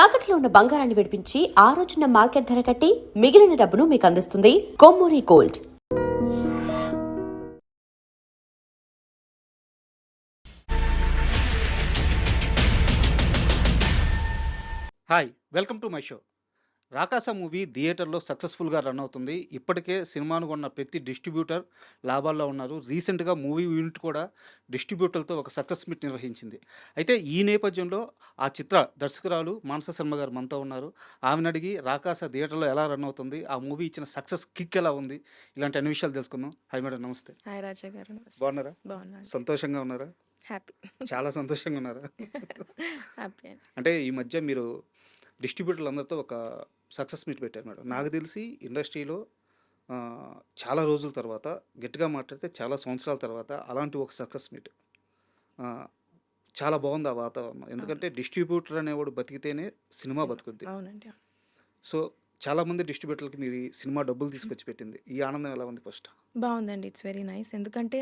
తాకట్లో ఉన్న బంగారాన్ని విడిపించి ఆ రోజున మార్కెట్ ధర కట్టి మిగిలిన డబ్బును మీకు అందిస్తుంది Kommuri gold. Hi, welcome to my show. Rakasa movie థియేటర్లో సక్సెస్ఫుల్గా రన్ అవుతుంది. ఇప్పటికే సినిమాను కొన్న ప్రతి డిస్ట్రిబ్యూటర్ లాభాల్లో ఉన్నారు. రీసెంట్గా మూవీ యూనిట్ కూడా డిస్ట్రిబ్యూటర్లతో ఒక సక్సెస్ మీట్ నిర్వహించింది. అయితే ఈ నేపథ్యంలో ఆ చిత్ర దర్శకురాలు మానస శర్మ గారు మనతో ఉన్నారు. ఆమెను అడిగి రాకాస థియేటర్లో ఎలా రన్ అవుతుంది, ఆ మూవీ ఇచ్చిన సక్సెస్ కిక్ ఎలా ఉంది, ఇలాంటి అన్ని విషయాలు తెలుసుకుందాం. హాయ్ మేడం, నమస్తే. హాయ్ రాజా గారు, నమస్తే. బాగున్నారా? బాగున్నాను. సంతోషంగా ఉన్నారా? హ్యాపీ. చాలా సంతోషంగా ఉన్నారా? హ్యాపీ అండి. అంటే ఈ మధ్య మీరు డిస్ట్రిబ్యూటర్లు అందరితో ఒక సక్సెస్ మీట్ పెట్టారు మేడం. నాకు తెలిసి ఇండస్ట్రీలో చాలా రోజుల తర్వాత, గట్టిగా మాట్లాడితే చాలా సంవత్సరాల తర్వాత అలాంటి ఒక సక్సెస్ మీట్ చాలా బాగుంది ఆ వాతావరణం. ఎందుకంటే డిస్ట్రిబ్యూటర్ అనేవాడు బతికితేనే సినిమా బతుకుద్ది. అవునండి. సో చాలామంది డిస్ట్రిబ్యూటర్లకి మీరు ఈ సినిమా డబ్బులు తీసుకొచ్చి పెట్టింది. ఈ ఆనందం ఎలా ఉంది ఫస్ట్? బాగుందండి. It's very nice. ఎందుకంటే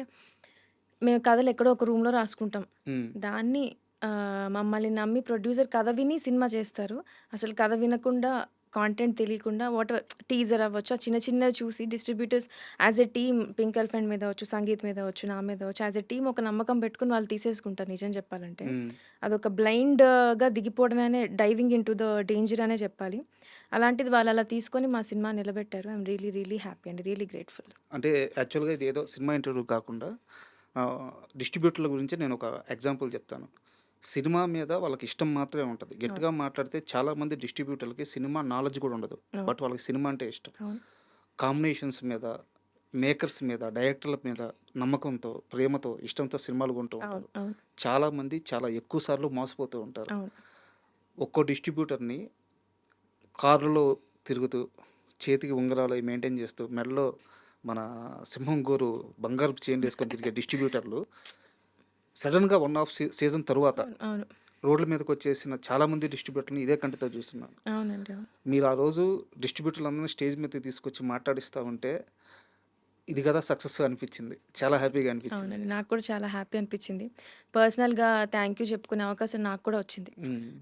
మేము కథలు ఎక్కడో ఒక రూమ్లో రాసుకుంటాం. దాన్ని మమ్మల్ని నమ్మి ప్రొడ్యూసర్ కథ విని సినిమా చేస్తారు. అసలు కథ వినకుండా, కాంటెంట్ తెలియకుండా వాట్ టీజర్ అవ్వచ్చు, ఆ చిన్న చిన్నవి చూసి distributors as a team, pink elephant మీద అవచ్చు, సంగీత్ మీద అవచ్చు, నా మీద అవచ్చు, యాజ్ ఎ టీమ్ ఒక నమ్మకం పెట్టుకుని వాళ్ళు తీసేసుకుంటారు. నిజం చెప్పాలంటే అదొక బ్లైండ్గా దిగిపోవడమే, diving into the danger అనే చెప్పాలి. అలాంటిది వాళ్ళు అలా తీసుకొని మా సినిమా నిలబెట్టారు. I'm really really happy and really grateful. అంటే యాక్చువల్గా ఇది ఏదో సినిమా ఇంటర్వ్యూ కాకుండా డిస్ట్రిబ్యూటర్ల గురించి నేను ఒక ఎగ్జాంపుల్ చెప్తాను. సినిమా మీద వాళ్ళకి ఇష్టం మాత్రమే ఉంటుంది. గట్టిగా మాట్లాడితే చాలామంది డిస్ట్రిబ్యూటర్లకి సినిమా నాలెడ్జ్ కూడా ఉండదు, బట్ వాళ్ళకి సినిమా అంటే ఇష్టం. కాంబినేషన్స్ మీద, మేకర్స్ మీద, డైరెక్టర్ల మీద నమ్మకంతో, ప్రేమతో, ఇష్టంతో సినిమాలు కొంటూ ఉంటారు. చాలామంది చాలా ఎక్కువ సార్లు మోసపోతూ ఉంటారు. ఒక్కో డిస్ట్రిబ్యూటర్ని కారులో తిరుగుతూ, చేతికి ఉంగరాలు మెయింటైన్ చేస్తూ, మెడలో మన సింహం గోరు బంగారు చైన్ వేసుకొని తిరిగే డిస్ట్రిబ్యూటర్లు సడన్గా 1.5 సీజన్ తరువాత రోడ్ల మీదకి వచ్చేసిన చాలామంది డిస్ట్రిబ్యూటర్ని ఇదే కంటితో చూస్తున్నాను. అవునండి. మీరు ఆ రోజు డిస్ట్రిబ్యూటర్లందరినీ స్టేజ్ మీద తీసుకొచ్చి మాట్లాడిస్తూ ఉంటే ఇది కదా సక్సెస్ అనిపించింది. చాలా హ్యాపీగా అనిపించింది. అవునండి, నాకు కూడా చాలా హ్యాపీ అనిపించింది. పర్సనల్గా థ్యాంక్ యూ చెప్పుకునే అవకాశం నాకు కూడా వచ్చింది.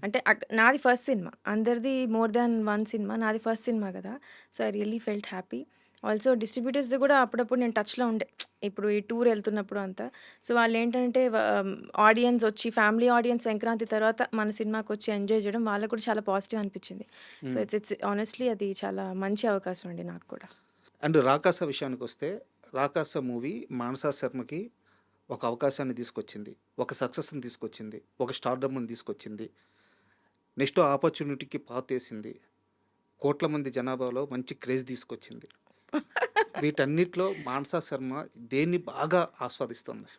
అంటే నాది ఫస్ట్ సినిమా, అందరిది మోర్ దాన్ వన్ సినిమా, నాది ఫస్ట్ సినిమా కదా. So I really felt happy. Also డిస్ట్రిబ్యూటర్స్ది కూడా అప్పుడప్పుడు నేను టచ్లో ఉండే, ఇప్పుడు ఈ టూర్ వెళ్తున్నప్పుడు అంతా. సో వాళ్ళు ఏంటంటే ఆడియన్స్ వచ్చి, ఫ్యామిలీ ఆడియన్స్ సంక్రాంతి తర్వాత మన సినిమాకి వచ్చి ఎంజాయ్ చేయడం వాళ్ళకు కూడా చాలా పాజిటివ్ అనిపించింది. సో ఇట్స్ ఆనెస్ట్లీ అది చాలా మంచి అవకాశం అండి నాకు కూడా. అండ్ రాకాస విషయానికి వస్తే, రాకాస మూవీ మానసా శర్మకి ఒక అవకాశాన్ని తీసుకొచ్చింది, ఒక సక్సెస్ని తీసుకొచ్చింది, ఒక స్టార్డమ్ని తీసుకొచ్చింది, నెక్స్ట్ ఆపర్చునిటీకి పాత్ వేసింది, కోట్ల మంది జనాభాలో మంచి క్రేజ్ తీసుకొచ్చింది. వీటన్నిటిలో మానసా శర్మ దేన్ని బాగా ఆస్వాదిస్తుంది?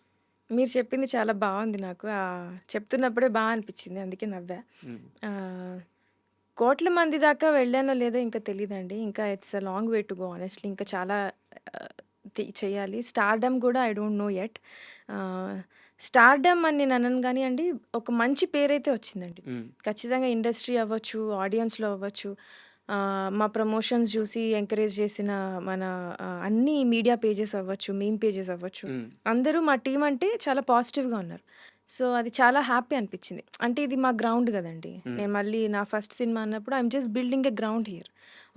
మీరు చెప్పింది చాలా బాగుంది. నాకు చెప్తున్నప్పుడే బాగా అనిపించింది, అందుకే నవ్వా. కోట్ల మంది దాకా వెళ్ళానో లేదో ఇంకా తెలియదండి. ఇంకా it's a long way to go honestly. ఇంకా చాలా చేయాలి. స్టార్డమ్ కూడా I don't no yet. Stardom అని నేను అనను కానీ అండి, ఒక మంచి పేరైతే వచ్చిందండి. ఖచ్చితంగా ఇండస్ట్రీ అవ్వచ్చు, ఆడియన్స్లో అవ్వచ్చు, మా ప్రమోషన్స్ చూసి ఎంకరేజ్ చేసిన మన అన్ని మీడియా పేజెస్ అవ్వచ్చు, మీమ్ పేజెస్ అవ్వచ్చు, అందరూ మా టీం అంటే చాలా పాజిటివ్గా ఉన్నారు. సో అది చాలా హ్యాపీ అనిపించింది. అంటే ఇది మా గ్రౌండ్ కదండి. నేను మళ్ళీ నా ఫస్ట్ సినిమా అన్నప్పుడు I'm just building a ground here.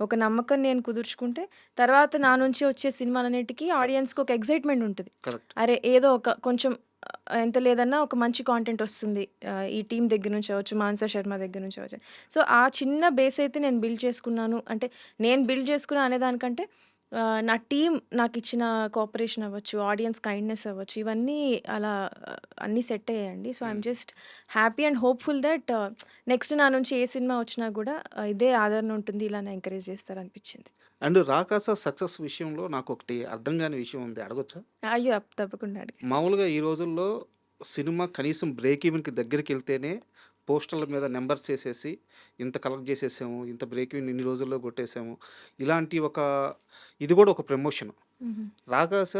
ఒక నమ్మకం నేను కుదుర్చుకుంటే తర్వాత నా నుంచి వచ్చే సినిమాలన్నిటికీ ఆడియన్స్కి ఒక ఎక్సైట్మెంట్ ఉంటుంది. అరే ఏదో ఒక కొంచెం ఎంత లేదన్నా ఒక మంచి కాంటెంట్ వస్తుంది ఈ టీం దగ్గర నుంచి అవ్వచ్చు, మానసా శర్మ దగ్గర నుంచి అవ్వచ్చు. సో ఆ చిన్న బేస్ అయితే నేను బిల్డ్ చేసుకున్నాను. అంటే నేను బిల్డ్ చేసుకున్నా అనేదానికంటే నా టీం నాకు ఇచ్చిన కోఆపరేషన్ అవ్వచ్చు, ఆడియన్స్ కైండ్నెస్ అవ్వచ్చు, ఇవన్నీ అలా అన్నీ సెట్ అయ్యాయండి. So I'm just happy and hopeful that next నా నుంచి ఏ సినిమా వచ్చినా కూడా ఇదే ఆదరణ ఉంటుంది, ఇలా ఎంకరేజ్ చేస్తారనిపించింది. అండ్ రాకాస సక్సెస్ విషయంలో నాకు ఒకటి అర్థం కాని విషయం ఉంది, అడగొచ్చా? అయ్యో తప్పకుండా అడిగి. మామూలుగా ఈ రోజుల్లో సినిమా కనీసం బ్రేక్ ఈవెన్కి దగ్గరికి వెళ్తేనే పోస్టర్ల మీద నెంబర్స్ చేసేసి ఇంత కలెక్ట్ చేసేసాము, ఇంత బ్రేక్ ఈవెన్ ఇన్ని రోజుల్లో కొట్టేసాము, ఇలాంటి ఇది కూడా ఒక ప్రమోషన్. రాకాస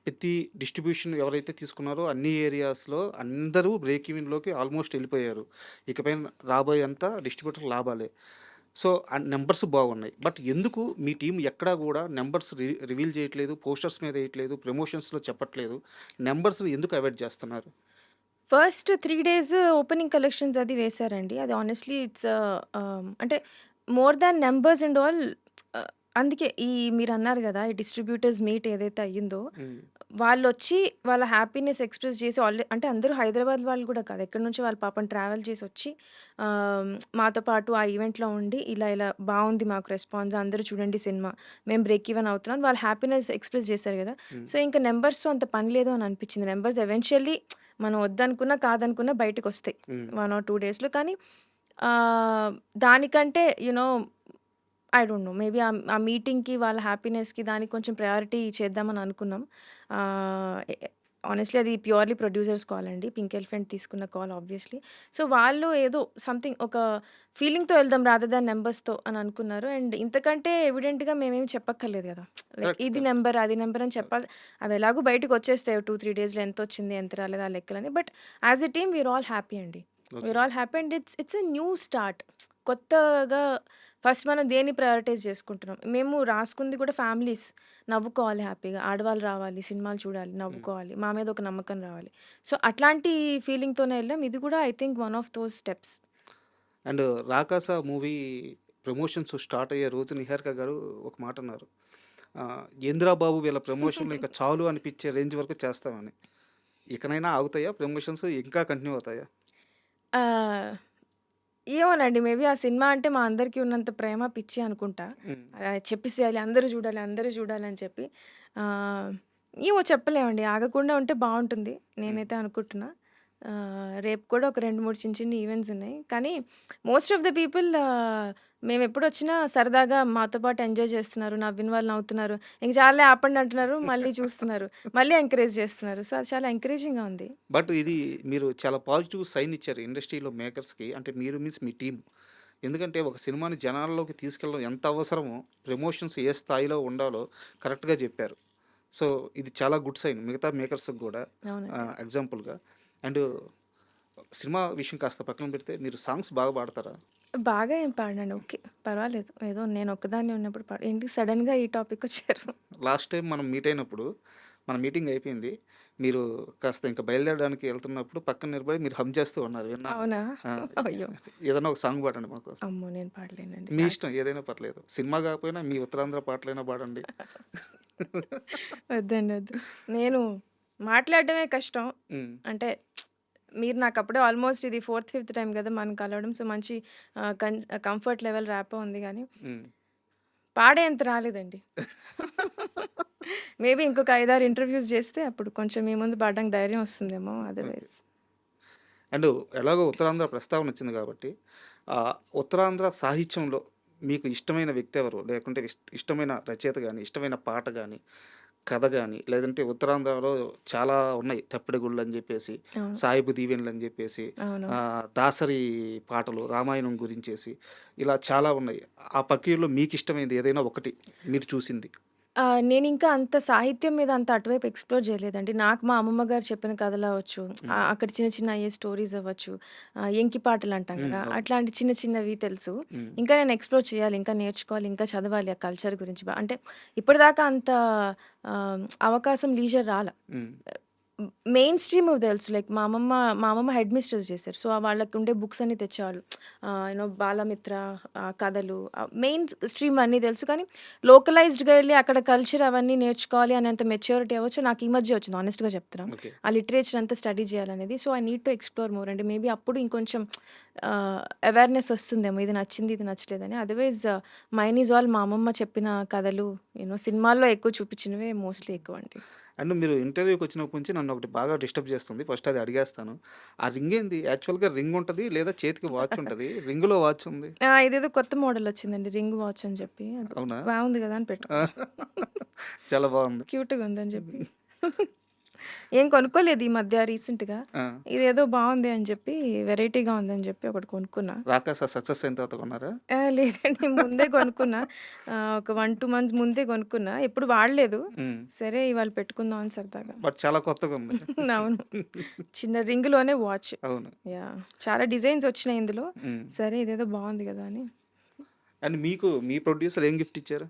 ప్రతి డిస్ట్రిబ్యూషన్ ఎవరైతే తీసుకున్నారో అన్ని ఏరియాస్లో అందరూ బ్రేక్ ఈవెన్లోకి ఆల్మోస్ట్ వెళ్ళిపోయారు. ఇకపైన రాబోయే అంతా డిస్ట్రిబ్యూటర్ లాభాలే. సో ఆ నెంబర్స్ బాగున్నాయి, బట్ ఎందుకు మీ టీం ఎక్కడా కూడా నెంబర్స్ రివీల్ చేయట్లేదు, పోస్టర్స్ మీద వేయట్లేదు, ప్రమోషన్స్లో చెప్పట్లేదు? నెంబర్స్ని ఎందుకు అవాయిడ్ చేస్తున్నారు? ఫస్ట్ 3 డేస్ ఓపెనింగ్ కలెక్షన్స్ అది వేశారండి. అది హానెస్ట్‌లీ ఇట్స్ అంటే more than numbers and all అందుకే మీరన్నారు గదా! ఈ డిస్ట్రిబ్యూటర్స్ మీట్ ఏదైతే అయ్యిందో, హ్మ్. వాళ్ళొచ్చి వాళ్ళ హ్యాపీనెస్ ఎక్స్‌ప్రెస్ చేసి అంటే అందరూ హైదరాబాద్ వాళ్ళు గూడా కాదు. ఎక్కడి నుంచో వాళ్ళు పాపం ట్రావెల్ చేసొచ్చి మాతో పాటు ఆ ఈవెంట్‌లో ఉండి ఇలా బావుంది మాకు రెస్పాన్స్. అందరూ చూడండి సినిమా. మేము బ్రేక్ ఈవెన్ అవుతున్నాం. వాళ్ళ హ్యాపీనెస్ ఎక్స్‌ప్రెస్ చేశారు గదా! హ్మ్. సో, ఇంక నంబర్స్‌తో అంత పని లేదు అని అనిపిచ్చింది. నంబర్స్ ఎవెన్చుయల్లీ మనం వద్దనుకున్నా, కాదనుకున్నా బయటికొస్తాయి. హ్మ్. 1 ఆర్ 2 డేస్‌లో. కానీ ఆహ్, దానికంటే ఐ డోంట్ నో. మేబీ ఆ మీటింగ్‌కి, వాళ్ళ హ్యాపీనెస్‌కి దానికి కొంచెం ప్రయారిటీ చేద్దామని అనుకున్నాం. ఆహ్, ఎ హానెస్ట్‌లీ అది ప్యూర్‌లీ ప్రొడ్యూసర్స్ కాల్ అండి. పింక్ ఎలిఫెంట్ తీసుకున్న కాల్ ఆబ్వియస్‌లీ. సో, వాళ్ళు ఏదో సంథింగ్ ఒక ఫీలింగ్‌తో వెళ్దాం రాదర్ దాన్ నంబర్స్‌తో అని అనుకున్నారు. అండ్ ఇంతకంటే ఎవిడెంట్‌గా మేమేమి చెప్పక్కర్లేదు గదా! Like correct. ఇది కరెక్ట్. నంబర్, అది నంబర్ అని చెప్పాలి. అవి ఎలాగో బయటికొచ్చేస్తాయి 2, 3 డేస్‌లో ఎంతొచ్చింది, ఎంత రాలేదు ఆ లెక్కలని. But as a team we're all happy అండి. Okay. We're all happy and it's a new start. కొత్తగా ఫస్ట్ మనం దేన్ని ప్రయారిటైజ్ చేసుకుంటున్నాం. మేము రాసుకుంది కూడా ఫ్యామిలీస్ నవ్వుకోవాలి హ్యాపీగా. ఆడవాళ్ళు రావాలి, సినిమాలు చూడాలి, హ్మ్. నవ్వుకోవాలి. మా మీద ఒక నమ్మకం రావాలి. సో, అట్లాంటి ఫీలింగ్‌తోనే ఎళ్ళాం. ఇది కూడా I think one of those steps. And 'Rakasa' movie promotions start అయ్యే రోజు నిహారిక గారు ఒక మాట అన్నారు. "ఏందిరా బాబు వీళ్ళ ప్రమోషన్‌లు ఇంక చాలు అనిపించే రేంజ్ వరకు చేస్తామని." ఇకనైనా ఆగుతాయా ప్రమోషన్స్? ఇంకా కంటిన్యూ అవుతాయా? ఆహ్, ఏమోనండి. మేబీ ఆ సినిమా అంటే మా అందరికీ ఉన్నంత ప్రేమ, పిచ్చి అనుకుంటా. హ్మ్. చెప్పేసేయాలి అందరూ జూడాలి, అందరూ జూడాలి అని చెప్పి. ఆహ్, ఏమో చెప్పలేమండి. ఆగకుండా ఉంటే బావుంటుంది. హ్మ్. నేనైతే అనుకుంటున్నా. రేపు కూడా ఒక 2, 3 చిన్న చిన్న ఈవెంట్స్ ఉన్నాయి. కానీ మోస్ట్ ఆఫ్ ద పీపుల్ మేమెప్పుడొచ్చినా సరదాగా మాతో పాటు ఎంజాయ్ చేస్తున్నారు. నవ్విన వాళ్ళు నవ్వుతున్నారు. ఇంక చాలులే ఆపండి అంటున్నారు. మళ్ళీ చూస్తున్నారు. మళ్ళీ ఎంకరేజ్ చేస్తున్నారు. సో, అది చాలా ఎంకరేజింగ్‌గా ఉంది. బట్ ఇది మీరు చాలా పాజిటివ్ సైన్ ఇచ్చారు ఇండస్ట్రీలో మేకర్స్‌కి. అంటే మీరు మీన్స్ మీ టీమ్. ఎందుకంటే ఒక సినిమాని జనాల్లోకి తీసుకెళ్ళడం ఎంత అవసరమో, ప్రమోషన్స్ ఏ స్థాయిలో ఉండాలో కరెక్ట్‌గా జెప్పారు. సో, ఇది చాలా గుడ్ సైన్ మిగతా మేకర్స్‌కి గూడా అవునండి. ఎగ్జాంపుల్‌గా. అండ్ సినిమా విషయం కాస్త పక్కన పెడితే మీరు సాంగ్స్ బాగా పాడతారా? బాగా ఏం పాడనండి. ఓకే. పర్వాలేదు. ఏదో నేనొక్కదాన్నే ఉన్నప్పుడు ఏంటి సడెన్‌గా ఈ టాపికొచ్చారు? లాస్ట్ టైం మనం మీట్ అయినప్పుడు, మన మీటింగ్ అయిపోయింది. మీరు కాస్త ఇంక బయలుదేరడానికి ఎళ్తున్నప్పుడు పక్కన నిలబడి మీరు హమ్ చేస్తూ ఉన్నారు విన్నాను. అవునా? ఆ! అయ్యో! ఏదైనా ఒక సాంగ్ పాడండి మాకోసం. అమ్మో! నేను పాడలేనండి. మీ ఇష్టం ఏదైనా పర్లేదు. సినిమా కాకపోయినా మీ ఉత్తరాంధ్ర పాటలైనా పాడండి. వద్దండి. వద్దు. నేను మాట్లాడడమే కష్టం. హ్మ్. అంటే మీరు నాకప్పుడే ఆల్మోస్ట్ ఇది ఫోర్త్, ఫిఫ్త్ టైమ్ గదా! మనం కలవడం. సో, మంచి కంఫర్ట్ లెవెల్ ర్యాపో ఉంది గానీ, హ్మ్. పాడేంత రాలేదండి. మేబీ ఇంకొక 5, 6 ఇంటర్‌వ్యూస్ జేస్తే అప్పుడు కొంచెం మీ ముందు పాడడానికి ధైర్యం వస్తుందేమో. ఓకే. అదర్‌వైజ్ అండ్ ఎలాగో ఉత్తరాంధ్ర ప్రస్తావన వచ్చింది కాబట్టి, ఉత్తరాంధ్ర సాహిత్యంలో మీకు ఇష్టమైన వ్యక్తి ఎవరు? లేకుంటే ఇష్టమైన రచయిత గాని, ఇష్టమైన పాట గాని, కథ గాని, లేదంటే ఉత్తరాంధ్రలో చాలా ఉన్నాయి. 'తప్పిడిగుళ్ళు' అని జెప్పేసి, అవును. 'సాయిబు దీవెనలు' అని జెప్పేసి, అవునవును. దాసరి పాటలు, రామాయణం గురించేసి ఇలా చాలా ఉన్నాయి. ఆ ప్రక్రియలో మీకిష్టమైనది ఏదైనా ఒకటి మీరు చూసింది? నేనింకా అంత సాహిత్యం మీద అంత అటువైపు ఎక్స్‌ప్లోర్ జేయలేదండి. నాకు మా అమ్మమ్మ గారు చెప్పిన కథలవ్వచ్చు, హ్మ్. అక్కడ చిన్న చిన్న అయ్యే స్టోరీస్ అవ్వచ్చు, ఎంకి పాటలంటాం హ్మ్. గదా! అవును. అట్లాంటి చిన్న చిన్నవి తెలుసు. హ్మ్. ఇంకా నేను ఎక్స్‌ప్లోర్ చేయాలి, ఇంకా నేర్చుకోవాలి, ఇంకా చదవాలి ఆ కల్చర్ గురించి. అంటే ఇప్పటిదాకా అంత అవకాశం, లీజర్ రాలా. హ్మ్. మెయిన్ స్ట్రీమ్ తెలుసు. లైక్ మా అమ్మమ్మ హెడ్ మిస్ట్రెస్ చేశారు. సో, వాళ్ళకుండే బుక్స్ అన్నీ తెచ్చేవాళ్ళు. బాలమిత్ర కథలు మెయిన్ స్ట్రీమ్ అన్నీ తెలుసు. కానీ లోకలైజ్డ్‌గా ఎళ్లి అక్కడ కల్చర్ అవన్నీ నేర్చుకోవాలి అనేంత మెచ్యూరిటీ అవ్వచ్చు నాకు ఈ మధ్య వచ్చింది హానెస్ట్‌గా చెప్తున్నా. ఓకే. ఆ లిటరేచర్ అంతా స్టడీ చేయాలనేది. So, I need to explore more అండి. మేబీ అప్పుడు ఇంకొంచెం అవేర్‌నెస్ వస్తుందేమో. ఇది నచ్చింది, ఇది నచ్చలేదని. అదర్‌వైజ్ మైన్ ఈజ్ ఆల్ మా అమ్మమ్మ చెప్పిన కథలు, సినిమాల్లో ఎక్కువ చూపించినవే మోస్ట్‌లీ ఎక్కువండి. అండ్ మీరు ఇంటర్వ్యూకొచ్చినప్పటి నుంచి నన్నొకటి బాగా డిస్టర్బ్ చేస్తుంది. ఫస్ట్ అది అడిగేస్తాను. ఆ రింగేంది? యాక్చువల్‌గా రింగ్ ఉంటది లేదా చేతికి వాచ్ ఉంటది. రింగ్‌లో వాచ్ ఉంది. ఇదేదో కొత్త మోడల్ వచ్చిందండి. రింగ్ వాచ్ అని చెప్పి. అది అవునా? బాగుంది గదా! అని పెట్టుకున్నా. చాలా బావుంది. క్యూట్‌గా ఉందని చెప్పి. ఏం కొనుక్కోలేదు ఈ మధ్య రీసెంట్‌గా. ఆ! ఇదేదో బావుంది అని చెప్పి వెరైటీగా ఉందని చెప్పి ఒకటి కొనుక్కున్నా. 'రాకాస' సక్సెస్ అయిన తర్వాత కొన్నారా? లేదండి ముందే కొనుక్కున్నా. ఒక 1, 2 మంత్స్ ముందే కొనుక్కున్నా. ఎప్పుడు వాడలేదు. హ్మ్. సరే ఇవాళ పెట్టుకుందాం అని సరదాగా. బట్ చాలా కొత్తగుంది. అవును. చిన్న రింగ్‌లోనే వాచ్. అవును. యాహ్! చాలా డిజైన్స్ వచ్చినాయి ఇందులో. హ్మ్. సరే ఇదేదో బావుంది గదా! అని. అండ్ మీకు మీ ప్రొడ్యూసర్ ఏం గిఫ్ట్ ఇచ్చారు?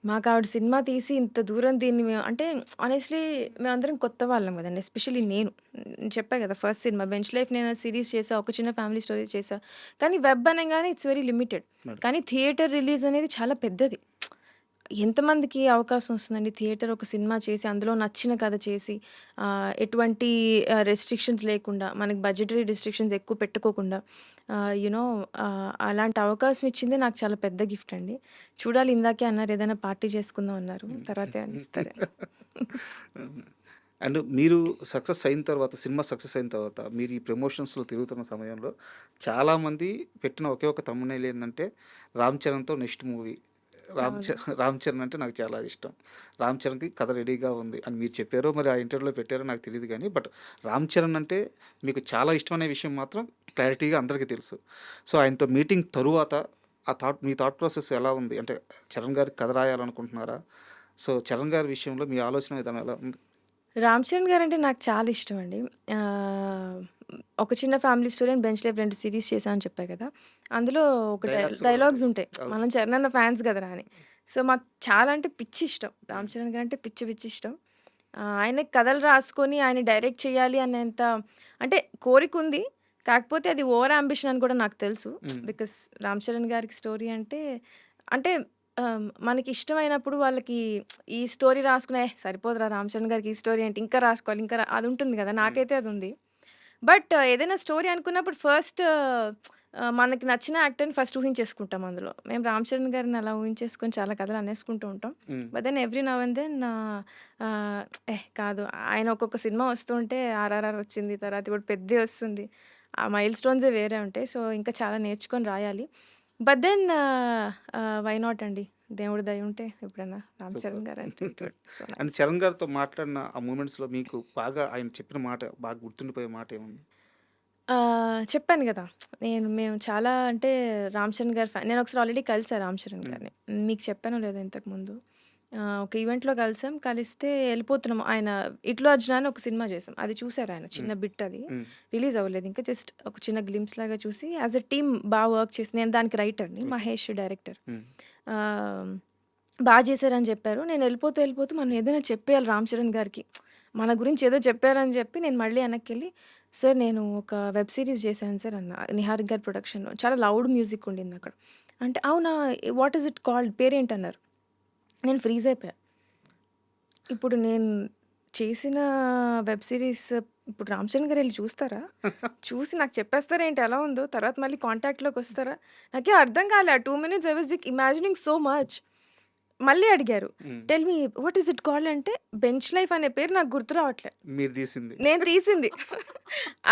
మాకు ఆవిడ సినిమా తీసి ఇంత దూరం దీన్ని మేము అంటే ఆనెస్ట్‌లీ మేమందరం కొత్త వాళ్ళం గదండీ. ఎస్పెషల్లీ నేను చెప్పా గదా! ఫస్ట్ సినిమా 'బెంచ్ లైఫ్' నేను సీరీస్ చేశా. ఒక చిన్న ఫ్యామిలీ స్టోరీ చేశా. కానీ వెబ్ అనంగానే ఇట్స్ వెరీ లిమిటెడ్. మేడం. కానీ థియేటర్ రిలీజ్ అనేది చాలా పెద్దది. ఎంతమందికి అవకాశం వస్తుందండి థియేటర్ ఒక సినిమా చేసి, అందులో నచ్చిన కథ చేసి, ఎటువంటి రెస్ట్రిక్షన్స్ లేకుండా, మనకి బడ్జెటరీ రెస్ట్రిక్షన్స్ ఎక్కువ పెట్టుకోకుండా యునో అలాంటి అవకాశం ఇచ్చిందే నాకు చాలా పెద్ద గిఫ్ట్ అండి. చూడాలి ఇందాకే అన్నారు ఏదైనా పార్టీ చేసుకుందాం అన్నారు. తర్వాత ఏమన్నా ఇస్తారే. అండ్ మీరు సక్సెస్ అయిన తర్వాత, సినిమా సక్సెస్ అయిన తర్వాత, మీరు ఈ ప్రమోషన్స్‌లో తిరుగుతున్న సమయంలో చాలామంది పెట్టిన ఒకే ఒక థంబ్‌నెయిల్ ఏందంటే, 'రామ్ చరణ్‌తో నెక్స్ట్ మూవీ.' అవును. 'రామ్ చరణ్' అంటే నాకు చాలా ఇష్టం. 'రామ్ చరణ్‌కి కథ రెడీగా ఉంది' అని మీరు చెప్పారో, మరి ఆ ఇంటర్వ్యూలో పెట్టారో నాకు తెలీదు గానీ, బట్ 'రామ్ చరణ్' అంటే మీకు చాలా ఇష్టం అనే విషయం మాత్రం క్లారిటీగా అందరికీ తెలుసు. సో, ఆయనతో మీటింగ్ తరువాత మీ థాట్ ప్రాసెస్ ఎలా ఉంది? అంటే చరణ్ గారికి కథ రాయాలనుకుంటున్నారా? సో, చరణ్ గారి విషయంలో మీ ఆలోచన విధానం ఎలా ఉంది? రామ్ చరణ్ గారంటే నాకు చాలా ఇష్టం అండి. ఆహ్, ఒక చిన్న family story and 'bench life' 2 series చేశా అని చెప్పా కదా! అందులో ఒక డైలాగ్స్ కూడా డైలాగ్స్ ఉంటాయి. ఉంటాయి. అవును. మనం చరణ్ అన్న ఫ్యాన్స్ కదరా అని. సో, మాకు చాలా అంటే పిచ్చి ఇష్టం. రామ్ చరణ్ గారంటే పిచ్చి పిచ్చి ఇష్టం. ఆయనకి కథలు రాసుకొని ఆయన డైరెక్ట్ చేయాలి అనేంత అంటే కోరికుంది. కాకపోతే అది ఓవర్ యాంబిషన్ అని కూడా నాకు తెలుసు. హ్మ్. బికాస్ రామ్ చరణ్ గారికి స్టోరీ అంటే మనకి ఇష్టమైనప్పుడు వాళ్ళకి ఈ స్టోరీ రాసుకునే సరిపోదురా రామ్ చరణ్ గారికి ఈ స్టోరీ ఏంటి ఇంకా రాసుకోవాలి ఇంకా అది ఉంటుంది కదా! హ్మ్. నాకైతే అది ఉంది. బట్ ఏదైనా స్టోరీ అనుకున్నప్పుడు ఫస్ట్ మనకి నచ్చిన యాక్టర్‌ని ఫస్ట్ ఊహించేసుకుంటాం అందులో. మేము రామ్ చరణ్ గారిని అలా ఊహించేసుకొని చాలా కథలు అనేసుకుంటూ ఉంటాం. హ్మ్. But then every now and then కాదు ఆయన ఒక్కొక్క సినిమా వస్తుంటే 'ఆర్ఆర్ఆర్' వచ్చింది. తర్వాత ఇప్పుడు 'పెద్ది' వస్తుంది. ఆ మైల్ స్టోన్సే వేరే ఉంటాయి. సో, ఇంకా చాలా నేర్చుకొని రాయాలి. బట్ దెన్ వై నాట్ అండి. దేవుడి దయ ఉంటే ఎప్పుడైనా రామ్ సూపర్. చరణ్ గారంటే it would so and nice. Charan గారితో మాట్లాడిన ఆ మూమెంట్స్‌లో మీకు బాగా ఆయన చెప్పిన మాట, బాగా గుర్తుండిపోయే మాట ఏముంది? చెప్పాను గదా! మేము చాలా అంటే రామ్ చరణ్ గారి నేనొకసారి ఆల్రెడీ కలిసా రామ్ చరణ్ హ్మ్. గారిని. మీకు చెప్పానో లేదో ఇంతకుముందు. ఒక ఈవెంట్‌లో కలిసాం. కలిస్తే ఎళ్ళిపోతున్నాం. ఆయన 'ఇట్లు అర్జున' అని ఒక సినిమా చేసాం. అది చూసారాయన. చిన్న హ్మ్. బిట్ అది. హ్మ్. రిలీజ్ అవ్వలేదు ఇంకా. జస్ట్ ఒక చిన్న గ్లింప్స్ లాగా చూసి యాస్ ఎ టీమ్ వర్క్ చేసి నేను దానికి రైటర్‌ని. ఓకే. మహేష్ డైరెక్టర్. హ్మ్. ఆహ్, చేశారని చెప్పారు. నేను ఎళ్ళిపోతూ మనం ఏదైనా చెప్పేయాలి రామ్ చరణ్ గారికి. మన గురించి ఏదో చెప్పారని చెప్పి నేను మళ్ళీ వెనక్కెళ్ళి, "సార్ నేను ఒక వెబ్ సీరీస్ చేశాను సార్" అన్నా. నిహారిక గారి ప్రొడక్షన్‌లో. చాలా లౌడ్ మ్యూజిక్ ఉండిందక్కడ. అంటే, "అవునా! What is it called? పేరేంటన్నారు?" నేను ఫ్రీజ్ అయిపోయా. ఇప్పుడు నేను చేసిన వెబ్ సీరీస్ ఇప్పుడు 'రామ్ చరణ్' గారు ఎళ్లి చూస్తారా? చూసి నాకు చెప్పేస్తారేంటి ఎలా ఉందో? తర్వాత మళ్ళీ కాంటాక్ట్‌లోకొస్తారా? నాకేం అర్థం కాలే. ఆ 2 minutes I was imagining so much. మళ్ళీ అడిగారు. హ్మ్. Tell me what is it called అంటే 'బెంచ్ లైఫ్' అనే పేరు నాకు గుర్తు రావట్లే. మీరు తీసింది. నేను తీసింది.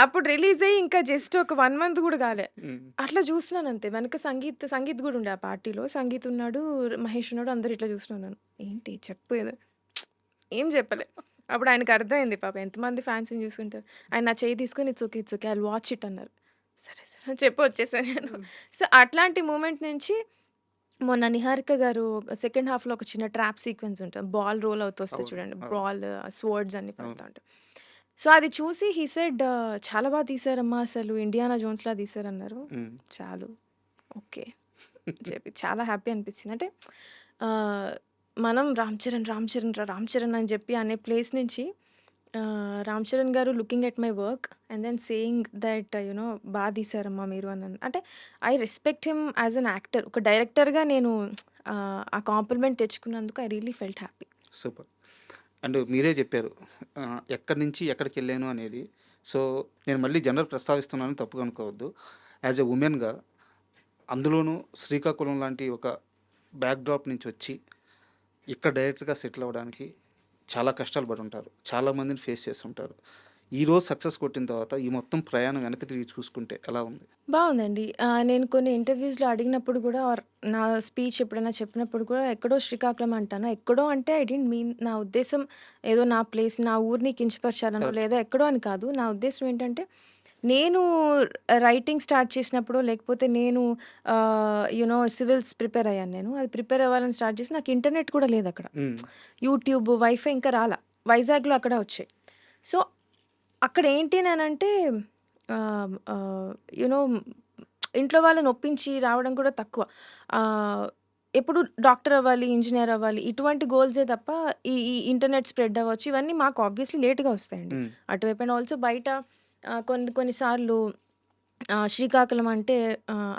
అప్పుడు రిలీజ్ అయ్యి ఇంకా జస్ట్ ఒక 1 మంత్ గూడా గాలే. హ్మ్. అట్లా చూస్తున్నానంతే. వెనక సంగీత్ గూడా ఉండే ఆ పార్టీలో. సంగీత్ ఉన్నాడు, మహేష్ ఉన్నాడు. అందరూ ఇట్లా చూస్తున్నాను. ఏంటి చెప్పు ఏదో ఏం చెప్పలే. అప్పుడు ఆయనకి అర్థమైంది పాపం ఎంతమంది ఫ్యాన్స్‌ని చూసుంటారు. ఆయన నా చెయ్యి తీసుకొని it's okay. I will watch it అన్నారు. సరే, సరే అని చెప్పి వచ్చేసా నేను. హ్మ్. సో, అట్లాంటి మూమెంట్ నుంచి మొన్న 'నిహారిక' గారు సెకండ్ హాఫ్‌లో ఒక చిన్న ట్రాప్ సీక్వెన్స్ ఉంటది. బాల్ రోల్ అవుతూ వస్తది అవును. చూడండి. అవును. స్వర్డ్స్ అన్నీ అవును. పడతా ఉంటాయి. సో, అది చూసి హి సెడ్ "చాలా బా తీశారమ్మా అసలు 'ఇండియానా జోన్స్‌లా' తీశారన్నారు." హ్మ్. చాలు. ఓకే. చెప్పి చాలా హ్యాపీ అనిపించింది. అంటే ఆహ్, మనం 'రామ్ చరణ్' అని చెప్పి అనే ప్లేస్ నుంచి 'Ram Charan' garu looking at my work and then saying that బా తీశారమ్మా మీరు అని అంటే I respect him as an actor. ఒక డైరెక్టర్‌గా నేను ఆ కాంప్లిమెంట్ తెచ్చుకున్నందుకు I really felt happy. Super. And మీరే చెప్పారు. ఎక్కడి నుంచి ఎక్కడికెళ్ళాను అనేది. సో, నేను మళ్ళీ జెండర్ ప్రస్తావిస్తున్నానని తప్పుగా అనుకోవద్దు. యాస్ ఎ వుమెన్‌గా అందులోనూ శ్రీకాకుళం లాంటి ఒక బ్యాక్‌డ్రాప్ నుంచి వచ్చి, ఇక్కడ డైరెక్టర్‌గా సెటిల్ అవ్వడానికి చాలా కష్టాలు పడుంటారు. చాలా మందిని ఫేస్ చేసుంటారు. ఈరోజు సక్సెస్ కొట్టిన తర్వాత ఈ మొత్తం ప్రయాణం వెనక్కి తిరిగి చూసుకుంటే ఎలా ఉంది? బావుందండి. నేను కొన్ని ఇంటర్‌వ్యూస్‌లో అడిగినప్పుడు గూడా నా స్పీచ్ ఎప్పుడైనా చెప్పినప్పుడు కూడా ఎక్కడో శ్రీకాకుళం అంటాను. ఎక్కడో అంటే ఐ డిడ్ంట్ మీన్ నా ఉద్దేశ్యం ఏదో నా ప్లేస్, నా ఊరిని కించపరచాలనో కరెక్ట్. లేదా ఎక్కడో అని కాదు. నా ఉద్దేశ్యం ఏంటంటే నేను రైటింగ్ స్టార్ట్ చేసినప్పుడో లేకపోతే నేను సివిల్స్ ప్రిపేర్ అయ్యాను నేను. అది ప్రిపేర్ అవ్వాలని స్టార్ట్ చేసి నాకు ఇంటర్నెట్ కూడా లేదక్కడ. హ్మ్. యూట్యూబ్, వైఫై ఇంకా రాలా. వైజాగ్‌లో అక్కడ వచ్చాయి. సో, అక్కడేంటి అనంటే ఆహ్, ఆహ్, యూ నో ఇంట్లో వాళ్ళని ఒప్పించి రావడం కూడా తక్కువ. ఆహ్, ఎప్పుడు డాక్టర్ అవ్వాలి, ఇంజినీర్ అవ్వాలి ఇటువంటి గోల్సే తప్ప ఈ ఇంటర్నెట్ స్ప్రెడ్ అవ్వచ్చు ఇవన్నీ మాకు ఆబ్వియస్లీ లేట్‌గా వస్తాయండి. హ్మ్. అటువైపు అండ్ ఆల్సో బయట కొన్ని సార్లు శ్రీకాకుళం అంటే